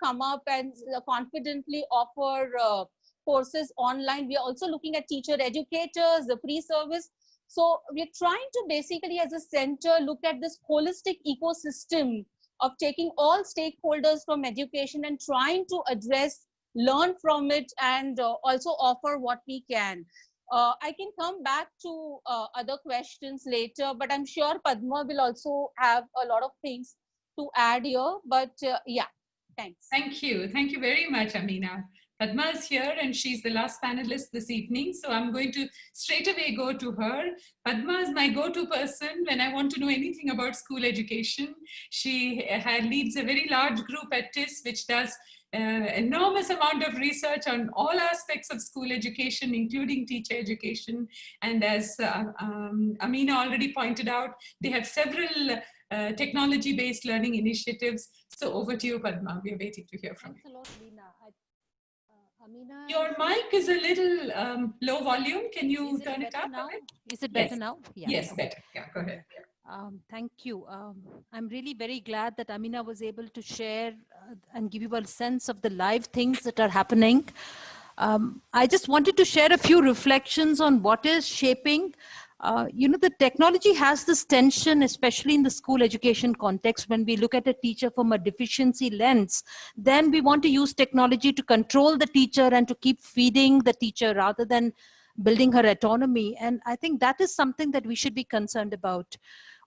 come up and confidently offer courses online. We are also looking at teacher educators, the pre-service. So we're trying to basically, as a center, look at this holistic ecosystem of taking all stakeholders from education and trying to address, learn from it, and also offer what we can. I can come back to other questions later, but I'm sure Padma will also have a lot of things to add here. But yeah, thanks. Thank you. Thank you very much, Amina. Padma is here and she's the last panelist this evening. So I'm going to straight away go to her. Padma is my go-to person when I want to know anything about school education. She leads a very large group at TIS, which does enormous amount of research on all aspects of school education, including teacher education. And as Amina already pointed out, they have several technology-based learning initiatives. So over to you, Padma. We are waiting to hear from you. Thanks a lot, Leena. Amina, Your mic is a little low volume. Can you turn it up? Now? Is it better Yes. now? Yeah. Yes, better. Yeah, go ahead. Thank you. I'm really very glad that Amina was able to share and give you a sense of the live things that are happening. I just wanted to share a few reflections on what is shaping. The technology has this tension, especially in the school education context. When we look at a teacher from a deficiency lens, then we want to use technology to control the teacher and to keep feeding the teacher rather than building her autonomy. And I think that is something that we should be concerned about.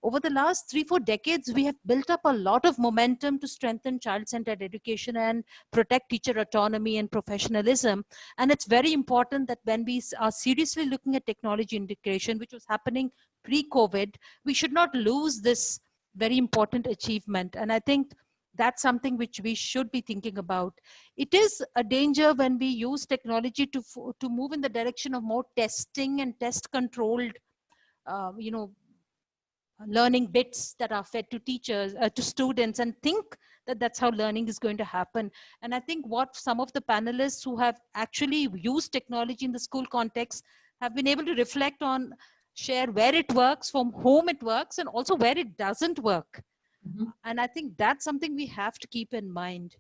Over the last 3-4 decades, we have built up a lot of momentum to strengthen child-centered education and protect teacher autonomy and professionalism. And it's very important that when we are seriously looking at technology integration, which was happening pre-COVID, we should not lose this very important achievement. And I think that's something which we should be thinking about. It is a danger when we use technology to move in the direction of more testing and test-controlled, learning bits that are fed to teachers, to students, and think that that's how learning is going to happen. And I think what some of the panelists who have actually used technology in the school context have been able to reflect on, share where it works, from whom it works, and also where it doesn't work. And I think that's something we have to keep in mind,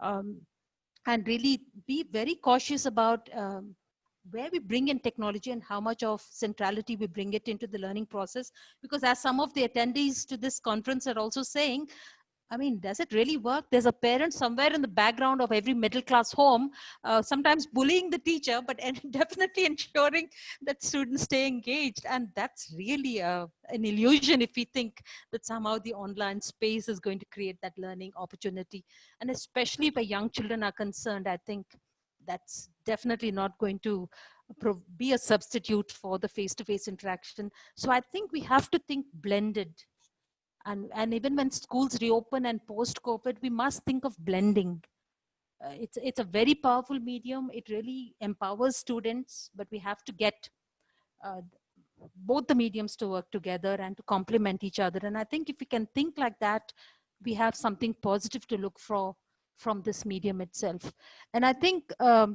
and really be very cautious about where we bring in technology and how much of centrality we bring it into the learning process. Because as some of the attendees to this conference are also saying, I mean, does it really work? There's a parent somewhere in the background of every middle class home, sometimes bullying the teacher, but definitely ensuring that students stay engaged. And that's really an illusion if we think that somehow the online space is going to create that learning opportunity. And especially where young children are concerned, I think that's definitely not going to be a substitute for the face-to-face interaction. So I think we have to think blended. And even when schools reopen and post-COVID, we must think of blending. It's a very powerful medium. It really empowers students, but we have to get both the mediums to work together and to complement each other. And I think if we can think like that, we have something positive to look for from this medium itself. And I think, I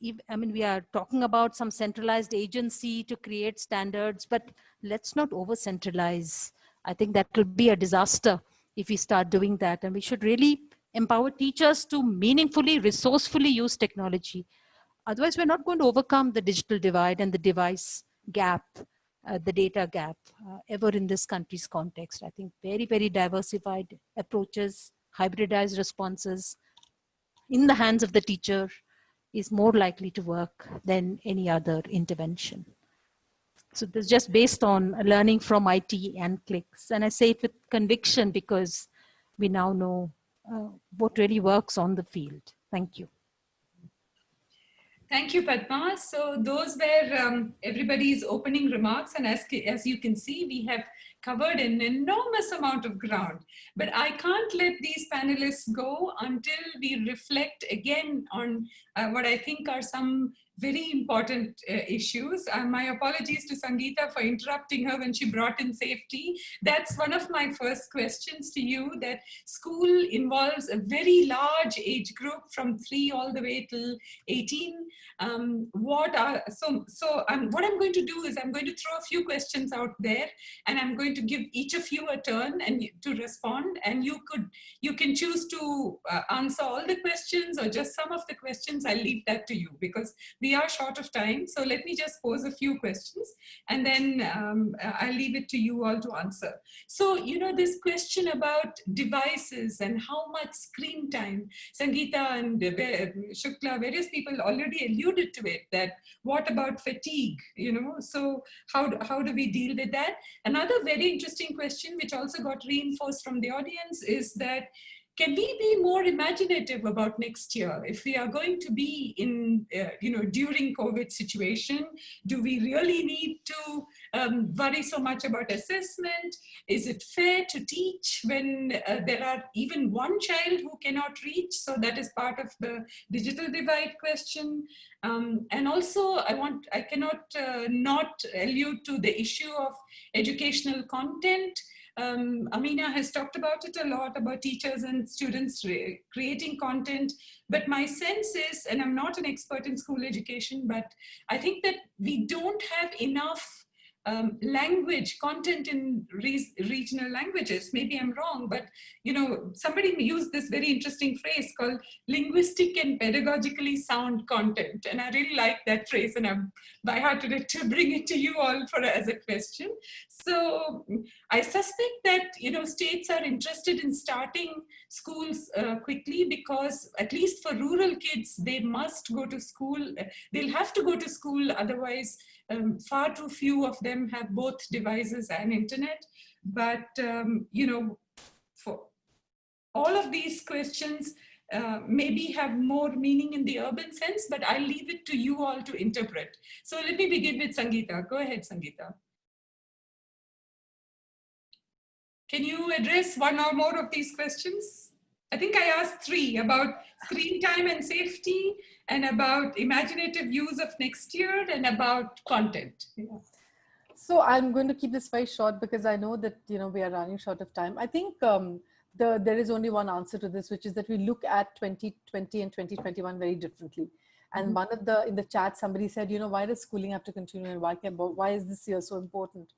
mean, we are talking about some centralized agency to create standards, but let's not over-centralize. I think that will be a disaster if we start doing that. And we should really empower teachers to meaningfully, resourcefully use technology. Otherwise, we're not going to overcome the digital divide and the device gap, the data gap, ever in this country's context. I think very, very diversified approaches, hybridized responses in the hands of the teacher is more likely to work than any other intervention. So this is just based on learning from IT and clicks. And I say it with conviction because we now know what really works on the field. Thank you. Thank you, Padma. So those were everybody's opening remarks. And as you can see, we have covered an enormous amount of ground. But I can't let these panelists go until we reflect again on what I think are some very important issues. My apologies to Sangeeta for interrupting her when she brought in safety. That's one of my first questions to you, that school involves a very large age group from 3 all the way till 18. What I'm going to do is I'm going to throw a few questions out there, and I'm going to give each of you a turn and to respond, and you can choose to answer all the questions or just some of the questions. I'll leave that to you because we are short of time. So let me just pose a few questions, and then I'll leave it to you all to answer. So, you know, this question about devices and how much screen time, Sangeeta and Shukla, various people already alluded to it, that what about fatigue, you know? So how do we deal with that? Another very interesting question, which also got reinforced from the audience, is that can we be more imaginative about next year? If we are going to be in, during COVID situation, do we really need to worry so much about assessment? Is it fair to teach when there are even one child who cannot reach? So that is part of the digital divide question. And also I cannot not allude to the issue of educational content. Amina has talked about it a lot, about teachers and students creating content. But my sense is, and I'm not an expert in school education, but I think that we don't have enough language content in regional languages. Maybe I'm wrong, but you know, somebody used this very interesting phrase called linguistic and pedagogically sound content, and I really like that phrase, and I've by hearted it to bring it to you all as a question. So I suspect that, you know, states are interested in starting schools quickly, because at least for rural kids, they must go to school. They'll have to go to school, otherwise far too few of them have both devices and internet. But, you know, for all of these questions maybe have more meaning in the urban sense, but I'll leave it to you all to interpret. So let me begin with Sangeeta. Go ahead, Sangeeta. Can you address one or more of these questions? I think I asked 3 about screen time and safety, and about imaginative use of next year, and about content. Yeah. So I'm going to keep this very short because I know that, you know, we are running short of time. I think there is only one answer to this, which is that we look at 2020 and 2021 very differently. And one of in the chat, somebody said, why does schooling have to continue and why is this year so important?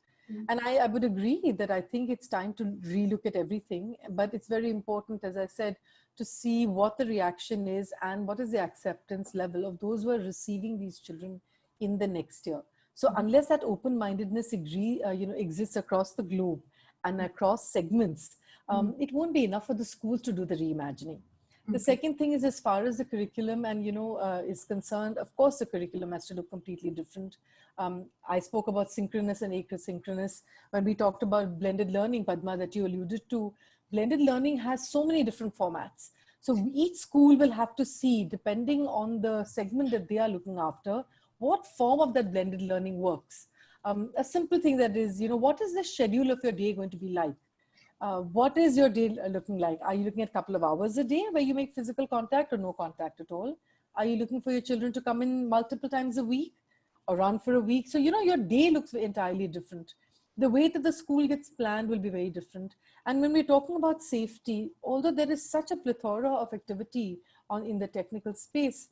And I would agree that I think it's time to relook at everything, but it's very important, as I said, to see what the reaction is and what is the acceptance level of those who are receiving these children in the next year. So unless that open-mindedness exists across the globe and across segments, it won't be enough for the schools to do the reimagining. The second thing is, as far as the curriculum and is concerned, of course the curriculum has to look completely different. I spoke about synchronous and asynchronous when we talked about blended learning, Padma, that you alluded to. Blended learning has so many different formats. So each school will have to see, depending on the segment that they are looking after, what form of that blended learning works. A simple thing that is, what is the schedule of your day going to be like? What is your day looking like? Are you looking at a couple of hours a day where you make physical contact or no contact at all? Are you looking for your children to come in multiple times a week or run for a week? So, your day looks entirely different. The way that the school gets planned will be very different. And when we're talking about safety, although there is such a plethora of activity in the technical space,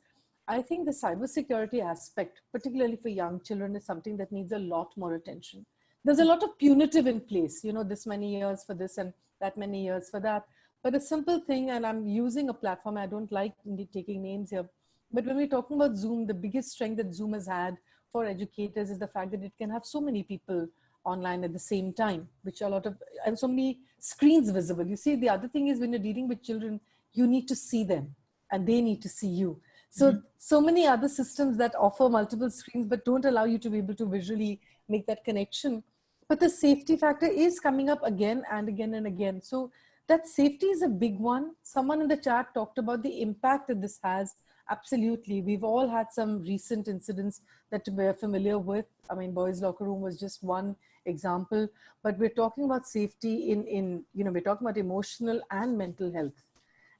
I think the cybersecurity aspect, particularly for young children, is something that needs a lot more attention. There's a lot of punitive in place, this many years for this and that many years for that. But a simple thing, and I'm using a platform, I don't like taking names here, but when we're talking about Zoom, the biggest strength that Zoom has had for educators is the fact that it can have so many people online at the same time, and so many screens visible. You see, the other thing is when you're dealing with children, you need to see them and they need to see you. So many other systems that offer multiple screens, but don't allow you to be able to visually make that connection. But the safety factor is coming up again and again and again. So that safety is a big one. Someone in the chat talked about the impact that this has. Absolutely. We've all had some recent incidents that we're familiar with. I mean, boys' locker room was just one example, but we're talking about safety we're talking about emotional and mental health.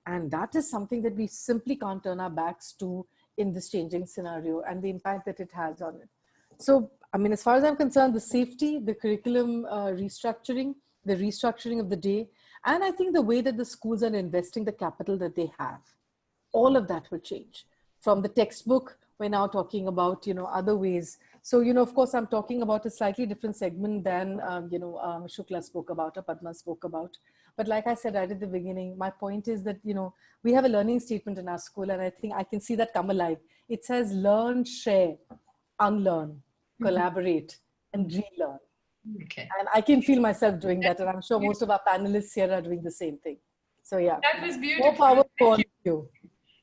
And that is something that we simply can't turn our backs to in this changing scenario and the impact that it has on it. So, I mean, as far as I'm concerned, the safety, the curriculum restructuring, the restructuring of the day, and I think the way that the schools are investing the capital that they have, all of that will change. From the textbook, we're now talking about, other ways. So, of course, I'm talking about a slightly different segment than, Shukla spoke about or Padma spoke about. But like I said right at the beginning, my point is that, we have a learning statement in our school, and I think I can see that come alive. It says, learn, share, unlearn, collaborate, and relearn. Okay. And I can feel myself doing that. And I'm sure most of our panelists here are doing the same thing. So yeah. That was beautiful. More power to all of you.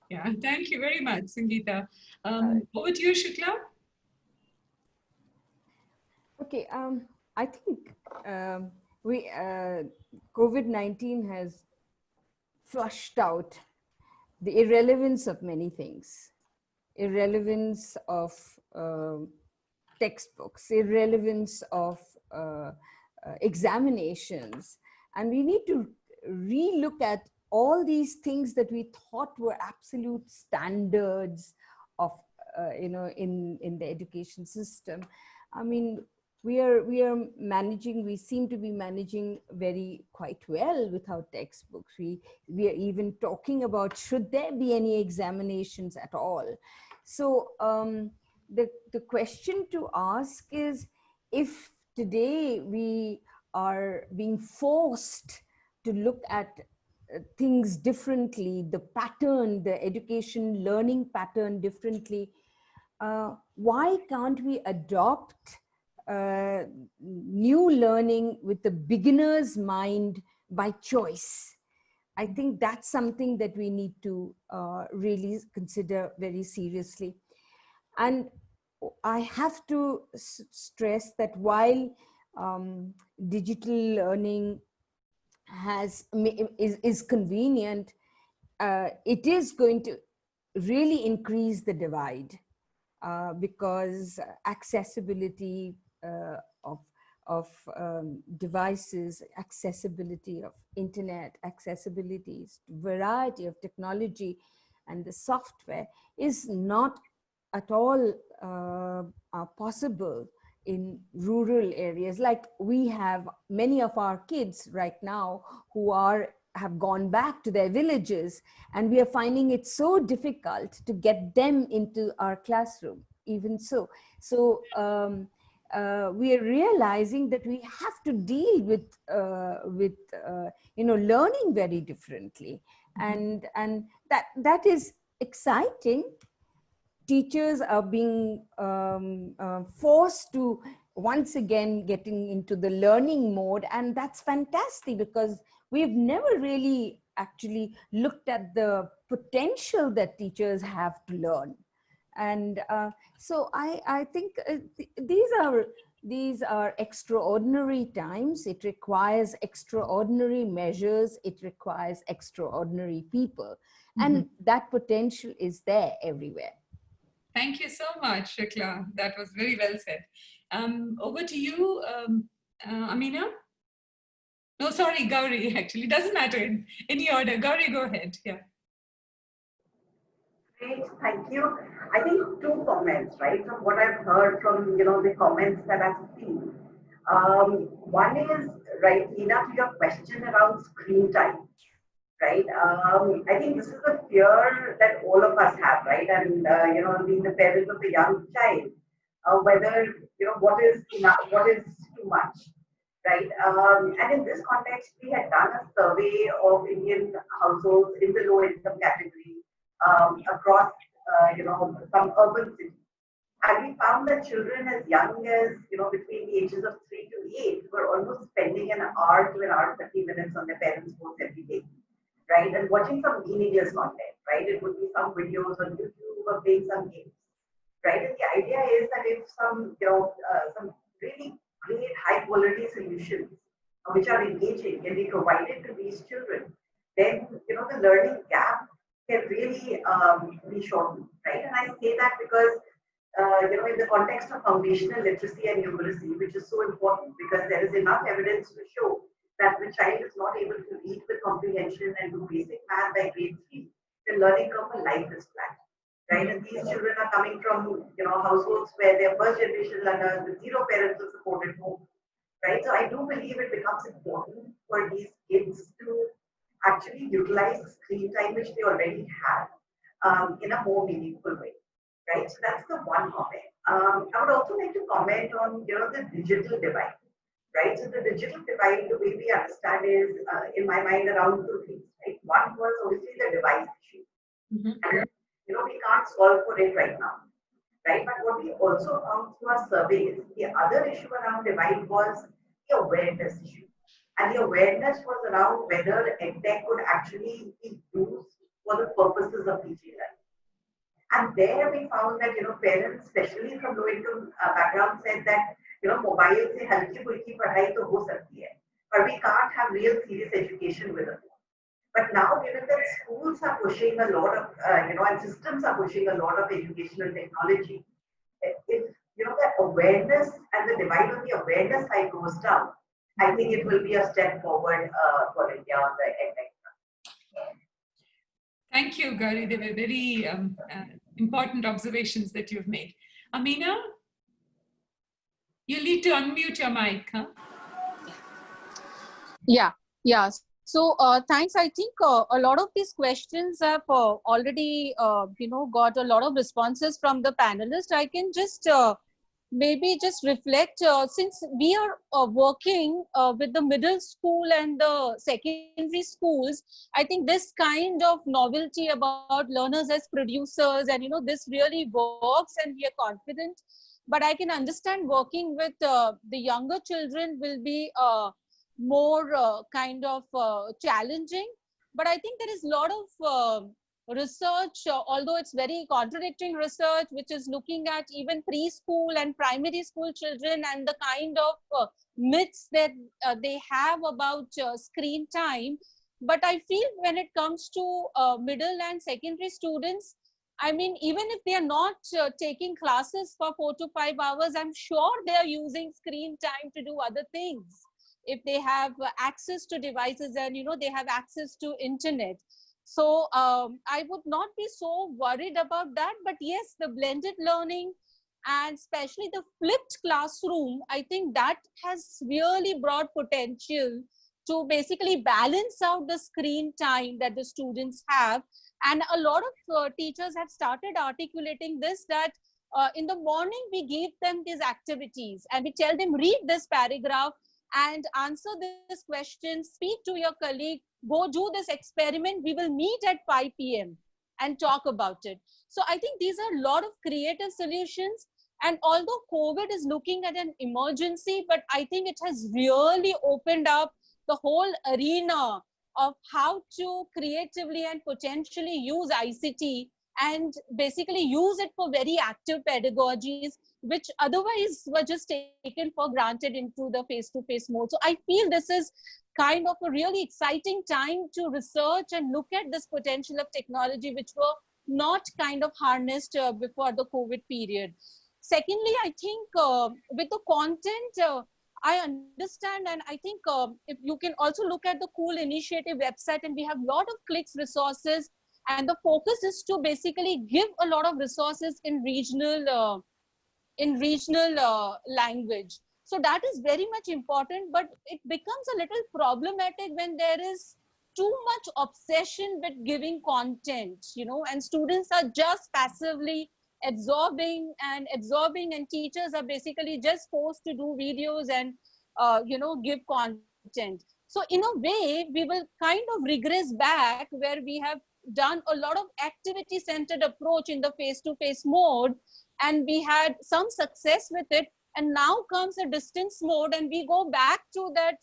Yeah, thank you very much, Sangeeta. Over to you, Shukla. Okay, I think COVID-19 has flushed out the irrelevance of many things. Irrelevance of textbooks, irrelevance of examinations. And we need to relook at all these things that we thought were absolute standards of, in the education system. I mean, we seem to be managing quite well without textbooks. We are even talking about, should there be any examinations at all? So the question to ask is, if today we are being forced to look at things differently, the pattern, the education learning pattern differently, why can't we adopt new learning with the beginner's mind by choice? I think that's something that we need to really consider very seriously. And I have to stress that while digital learning is convenient, it is going to really increase the divide because accessibility of devices, accessibility of internet, accessibility, variety of technology and the software is not at all possible in rural areas. Like we have many of our kids right now who are have gone back to their villages, and we are finding it so difficult to get them into our classroom. Even so, we are realizing that we have to deal with learning very differently, and that is exciting. Teachers are being forced to once again getting into the learning mode, and that's fantastic, because we've never really actually looked at the potential that teachers have to learn. And so I think these are extraordinary times. It requires extraordinary measures. It requires extraordinary people, and that potential is there everywhere. Thank you so much, Shikla. That was very well said. Over to you, Amina. No, sorry, Gauri, actually. Doesn't matter in any order. Gauri, go ahead. Yeah. Great, thank you. I think two comments, right, from what I've heard from, the comments that I've seen. One is, right, Leena, to your question around screen time, right? I think this is a fear that all of us have, right? And, being the parent of a young child, whether, what is enough, what is too much, right? And in this context, we had done a survey of Indian households in the low income category across, some urban cities. And we found that children as young as, between the ages of 3 to 8 were almost spending an hour to an hour 30 minutes on their parents' phones every day, right? And watching some meaningless content, right? It would be some videos on YouTube or playing some games, right? And the idea is that if some really great high quality solutions which are engaging can be provided to these children, then, the learning gap can really be shortened, right? And I say that because, in the context of foundational literacy and numeracy, which is so important, because there is enough evidence to show that the child is not able to read with comprehension and do basic math by grade 3, the learning curve for life is flat, right? And these children are coming from, households where they're first generation learners with zero parental support at home, right? So I do believe it becomes important for these kids to actually utilize the screen time which they already have in a more meaningful way, right? So that's the one comment. I would also like to comment on, the digital divide, right? So the digital divide, the way we understand is, in my mind, around two things, right? One was obviously the device issue. And, we can't solve for it right now, right? But what we also found through our surveys, the other issue around divide was the awareness issue. And the awareness was around whether EdTech could actually be used for the purposes of teaching learning. And there we found that, parents, especially from low-income backgrounds, said that, mobile se halki fulki padhai to ho sakti hai, but we can't have real serious education with it. But now, given that schools are pushing a lot of, and systems are pushing a lot of educational technology, if, the awareness and the divide on the awareness side goes down, I think it will be a step forward for India on the EdTech. Thank you, Gauri. They were very important observations that you've made. Amina, you need to unmute your mic, huh? Yeah. So thanks. I think a lot of these questions have already, got a lot of responses from the panelists. I can just maybe just reflect, since we are working with the middle school and the secondary schools, I think this kind of novelty about learners as producers and, this really works and we are confident. But I can understand working with the younger children will be more kind of challenging. But I think there is a lot of research, although it's very contradicting research, which is looking at even preschool and primary school children and the kind of myths that they have about screen time. But I feel when it comes to middle and secondary students, I mean, even if they are not taking classes for 4 to 5 hours, I'm sure they are using screen time to do other things. If they have access to devices and, they have access to internet. So I would not be so worried about that. But yes, the blended learning and especially the flipped classroom, I think that has really brought potential to basically balance out the screen time that the students have. And a lot of teachers have started articulating this, that in the morning we give them these activities and we tell them, read this paragraph and answer this question, speak to your colleague, go do this experiment, we will meet at 5 p.m. and talk about it. So I think these are a lot of creative solutions. And although COVID is looking at an emergency, but I think it has really opened up the whole arena of how to creatively and potentially use ICT and basically use it for very active pedagogies, which otherwise were just taken for granted into the face-to-face mode. So I feel this is kind of a really exciting time to research and look at this potential of technology, which were not kind of harnessed before the COVID period. Secondly, I think with the content, I understand, and I think if you can also look at the Cool Initiative website, and we have a lot of clicks resources, and the focus is to basically give a lot of resources in regional language. So that is very much important, but it becomes a little problematic when there is too much obsession with giving content, and students are just passively absorbing, and teachers are basically just forced to do videos and give content. So in a way, we will kind of regress back where we have done a lot of activity centered approach in the face-to-face mode, and we had some success with it, and now comes a distance mode and we go back to that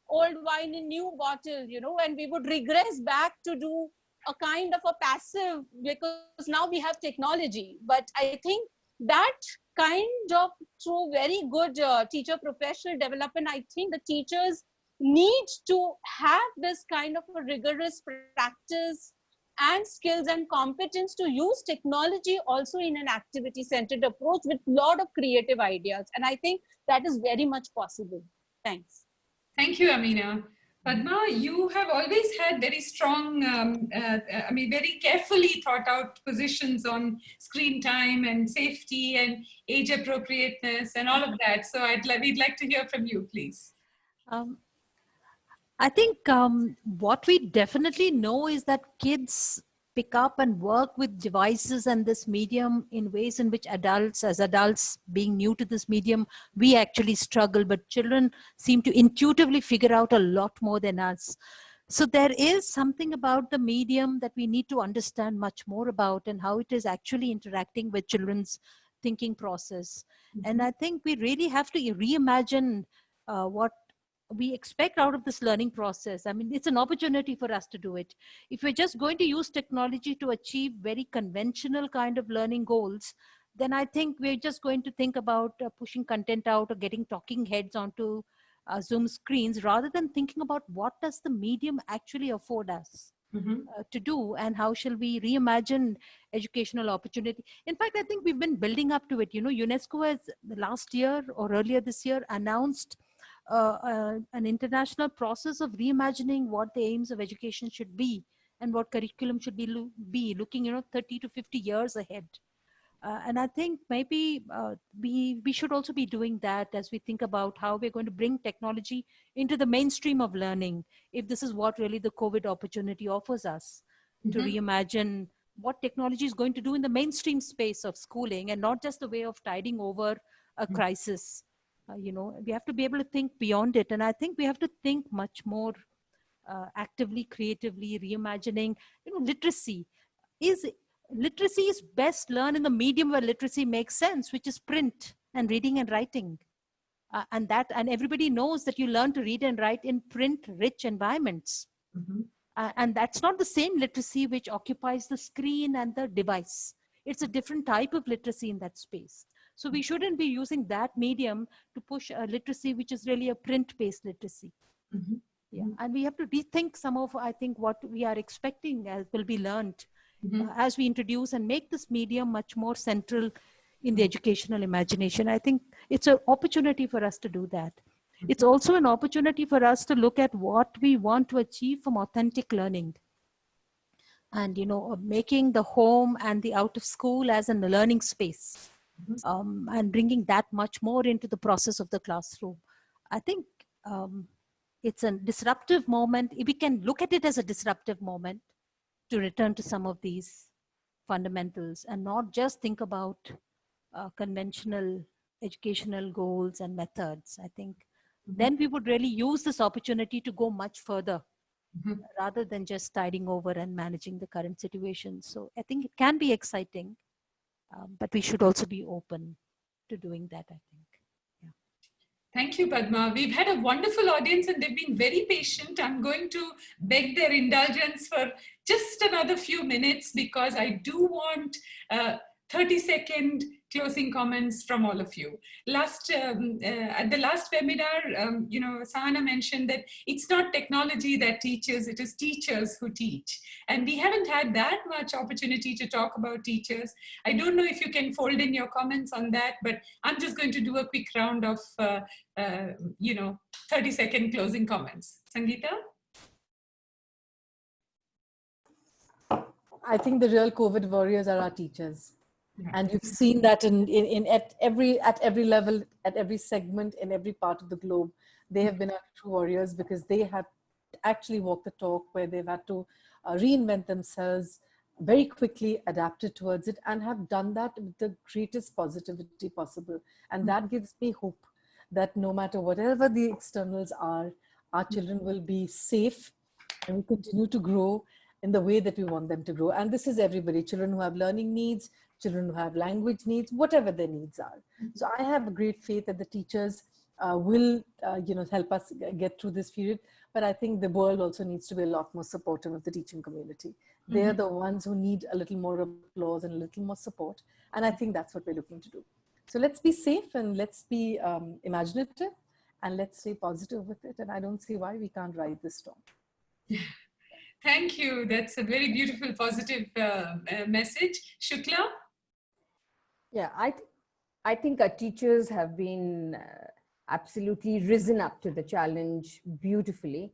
old wine in new bottle, and we would regress back to do a kind of a passive, because now we have technology. But I think that kind of, through very good teacher professional development, I think the teachers need to have this kind of a rigorous practice and skills and competence to use technology also in an activity centered approach with a lot of creative ideas. And I think that is very much possible. Thanks. Thank you, Amina. Padma, you have always had very strong, very carefully thought out positions on screen time and safety and age appropriateness and all of that. So we'd like to hear from you, please. I think what we definitely know is that kids pick up and work with devices and this medium in ways in which as adults being new to this medium, we actually struggle, but children seem to intuitively figure out a lot more than us. So there is something about the medium that we need to understand much more about, and how it is actually interacting with children's thinking process. Mm-hmm. And I think we really have to reimagine what we expect out of this learning process. I mean, it's an opportunity for us to do it. If we're just going to use technology to achieve very conventional kind of learning goals, then I think we're just going to think about pushing content out or getting talking heads onto Zoom screens, rather than thinking about what does the medium actually afford us to do, and how shall we reimagine educational opportunity. In fact, I think we've been building up to it. UNESCO has last year or earlier this year announced an international process of reimagining what the aims of education should be and what curriculum should be looking 30 to 50 years ahead. And I think maybe we should also be doing that as we think about how we're going to bring technology into the mainstream of learning, if this is what really the COVID opportunity offers us, to reimagine what technology is going to do in the mainstream space of schooling, and not just a way of tiding over a crisis. We have to be able to think beyond it. And I think we have to think much more actively, creatively, reimagining. Literacy is best learned in the medium where literacy makes sense, which is print and reading and writing. And everybody knows that you learn to read and write in print-rich environments. And that's not the same literacy which occupies the screen and the device. It's a different type of literacy in that space. So we shouldn't be using that medium to push a literacy which is really a print-based literacy. Yeah, and we have to rethink some of, I think, what we are expecting as will be learned as we introduce and make this medium much more central in the educational imagination. I think it's an opportunity for us to do that. It's also an opportunity for us to look at what we want to achieve from authentic learning. And, making the home and the out of school as a learning space. And bringing that much more into the process of the classroom. I think it's a disruptive moment. We can look at it as a disruptive moment to return to some of these fundamentals and not just think about conventional educational goals and methods. I think then we would really use this opportunity to go much further rather than just tiding over and managing the current situation. So I think it can be exciting, but we should also be open to doing that, I think. Yeah. Thank you, Padma. We've had a wonderful audience and they've been very patient. I'm going to beg their indulgence for just another few minutes because I do want 30-second closing comments from all of you. At the last webinar, Sahana mentioned that it's not technology that teaches, it is teachers who teach. And we haven't had that much opportunity to talk about teachers. I don't know if you can fold in your comments on that, but I'm just going to do a quick round of 30-second closing comments. Sangeeta? I think the real COVID warriors are our teachers. Yeah. And you've seen that at every level, at every segment, in every part of the globe. They have been our true warriors because they have actually walked the talk where they've had to reinvent themselves very quickly, adapted towards it, and have done that with the greatest positivity possible. And that gives me hope that no matter whatever the externals are, our children will be safe and will continue to grow in the way that we want them to grow. And this is everybody, children who have learning needs, children who have language needs, whatever their needs are. So I have a great faith that the teachers will help us get through this period. But I think the world also needs to be a lot more supportive of the teaching community. They're the ones who need a little more applause and a little more support. And I think that's what we're looking to do. So let's be safe and let's be imaginative and let's stay positive with it. And I don't see why we can't ride this storm. Thank you. That's a very beautiful, positive message. Shukla? Yeah, I think our teachers have been absolutely risen up to the challenge beautifully.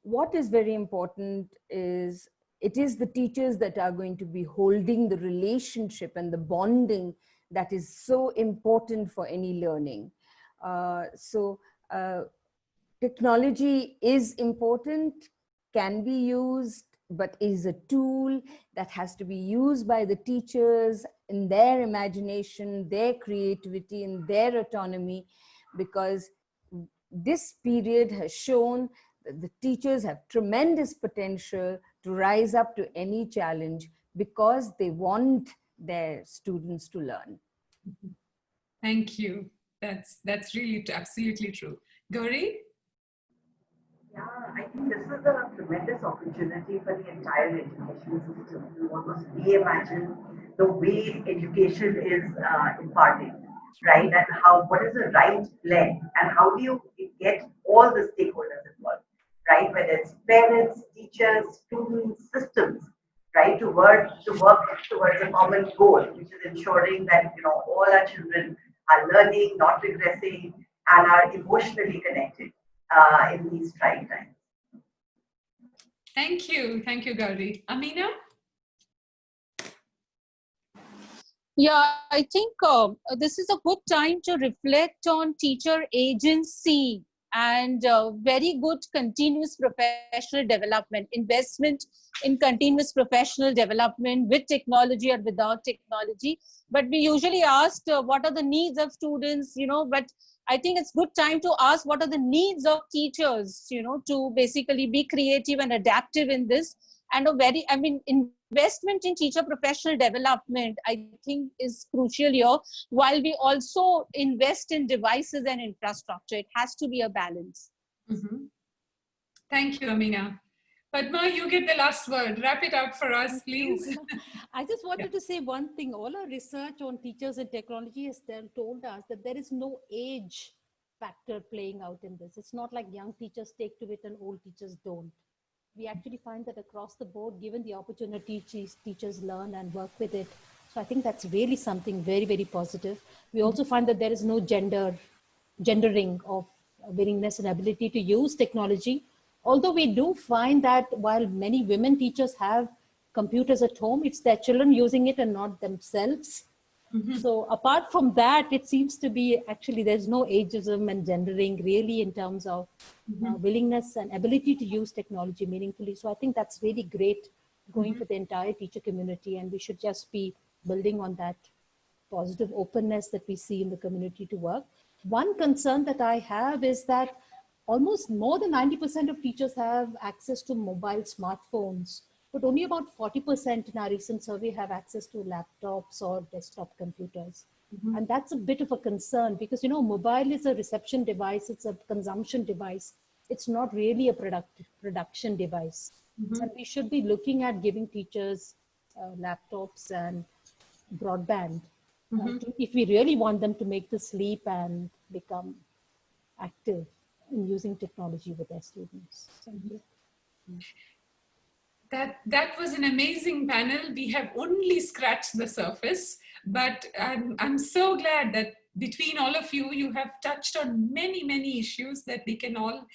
What is very important is it is the teachers that are going to be holding the relationship and the bonding that is so important for any learning. Technology is important, can be used, but is a tool that has to be used by the teachers in their imagination, their creativity, and their autonomy, because this period has shown that the teachers have tremendous potential to rise up to any challenge because they want their students to learn. Thank you. That's really absolutely true. Gauri? Yeah, I think this is a tremendous opportunity for the entire education system to almost reimagine the way education is imparted, right? And what is the right blend and how do you get all the stakeholders involved, right? Whether it's parents, teachers, students, systems, right? To work towards a common goal, which is ensuring that all our children are learning, not regressing, and are emotionally connected in these trying times. Thank you, Gauri. Amina? Yeah, I think this is a good time to reflect on teacher agency and very good continuous professional development, investment in continuous professional development with technology or without technology. But we usually ask what are the needs of students, but I think it's good time to ask what are the needs of teachers, to basically be creative and adaptive in this. And investment in teacher professional development, I think, is crucial here, while we also invest in devices and infrastructure. It has to be a balance. Thank you, Amina. Padma, you get the last word. Wrap it up for us, please. I just wanted to say one thing. All our research on teachers and technology has told us that there is no age factor playing out in this. It's not like young teachers take to it and old teachers don't. We actually find that across the board, given the opportunity, teachers learn and work with it. So I think that's really something very, very positive. We also find that there is no gendering of willingness and ability to use technology. Although we do find that while many women teachers have computers at home, it's their children using it and not themselves. So apart from that, it seems to be actually there's no ageism and gendering really in terms of willingness and ability to use technology meaningfully. So I think that's really great going for the entire teacher community, and we should just be building on that positive openness that we see in the community to work. One concern that I have is that almost more than 90% of teachers have access to mobile smartphones, but only about 40% in our recent survey have access to laptops or desktop computers. And that's a bit of a concern because, you know, mobile is a reception device, it's a consumption device. It's not really a production device. And we should be looking at giving teachers laptops and broadband if we really want them to make the leap and become active in using technology with their students. Thank you. That was an amazing panel. We have only scratched the surface, but I'm so glad that between all of you, you have touched on many, many issues that we can all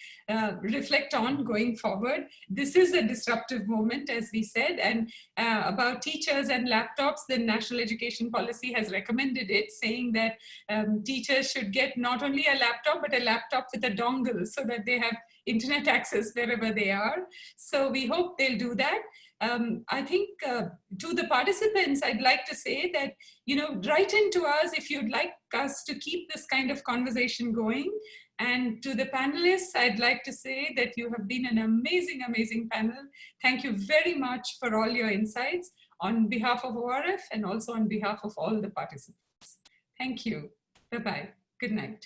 reflect on going forward. This is a disruptive moment, as we said, and about teachers and laptops, the National Education Policy has recommended it, saying that teachers should get not only a laptop, but a laptop with a dongle so that they have internet access wherever they are. So we hope they'll do that. I think to the participants, I'd like to say that, you know, write into us if you'd like us to keep this kind of conversation going. And to the panelists, I'd like to say that you have been an amazing, amazing panel. Thank you very much for all your insights on behalf of ORF and also on behalf of all the participants. Thank you. Bye-bye. Good night.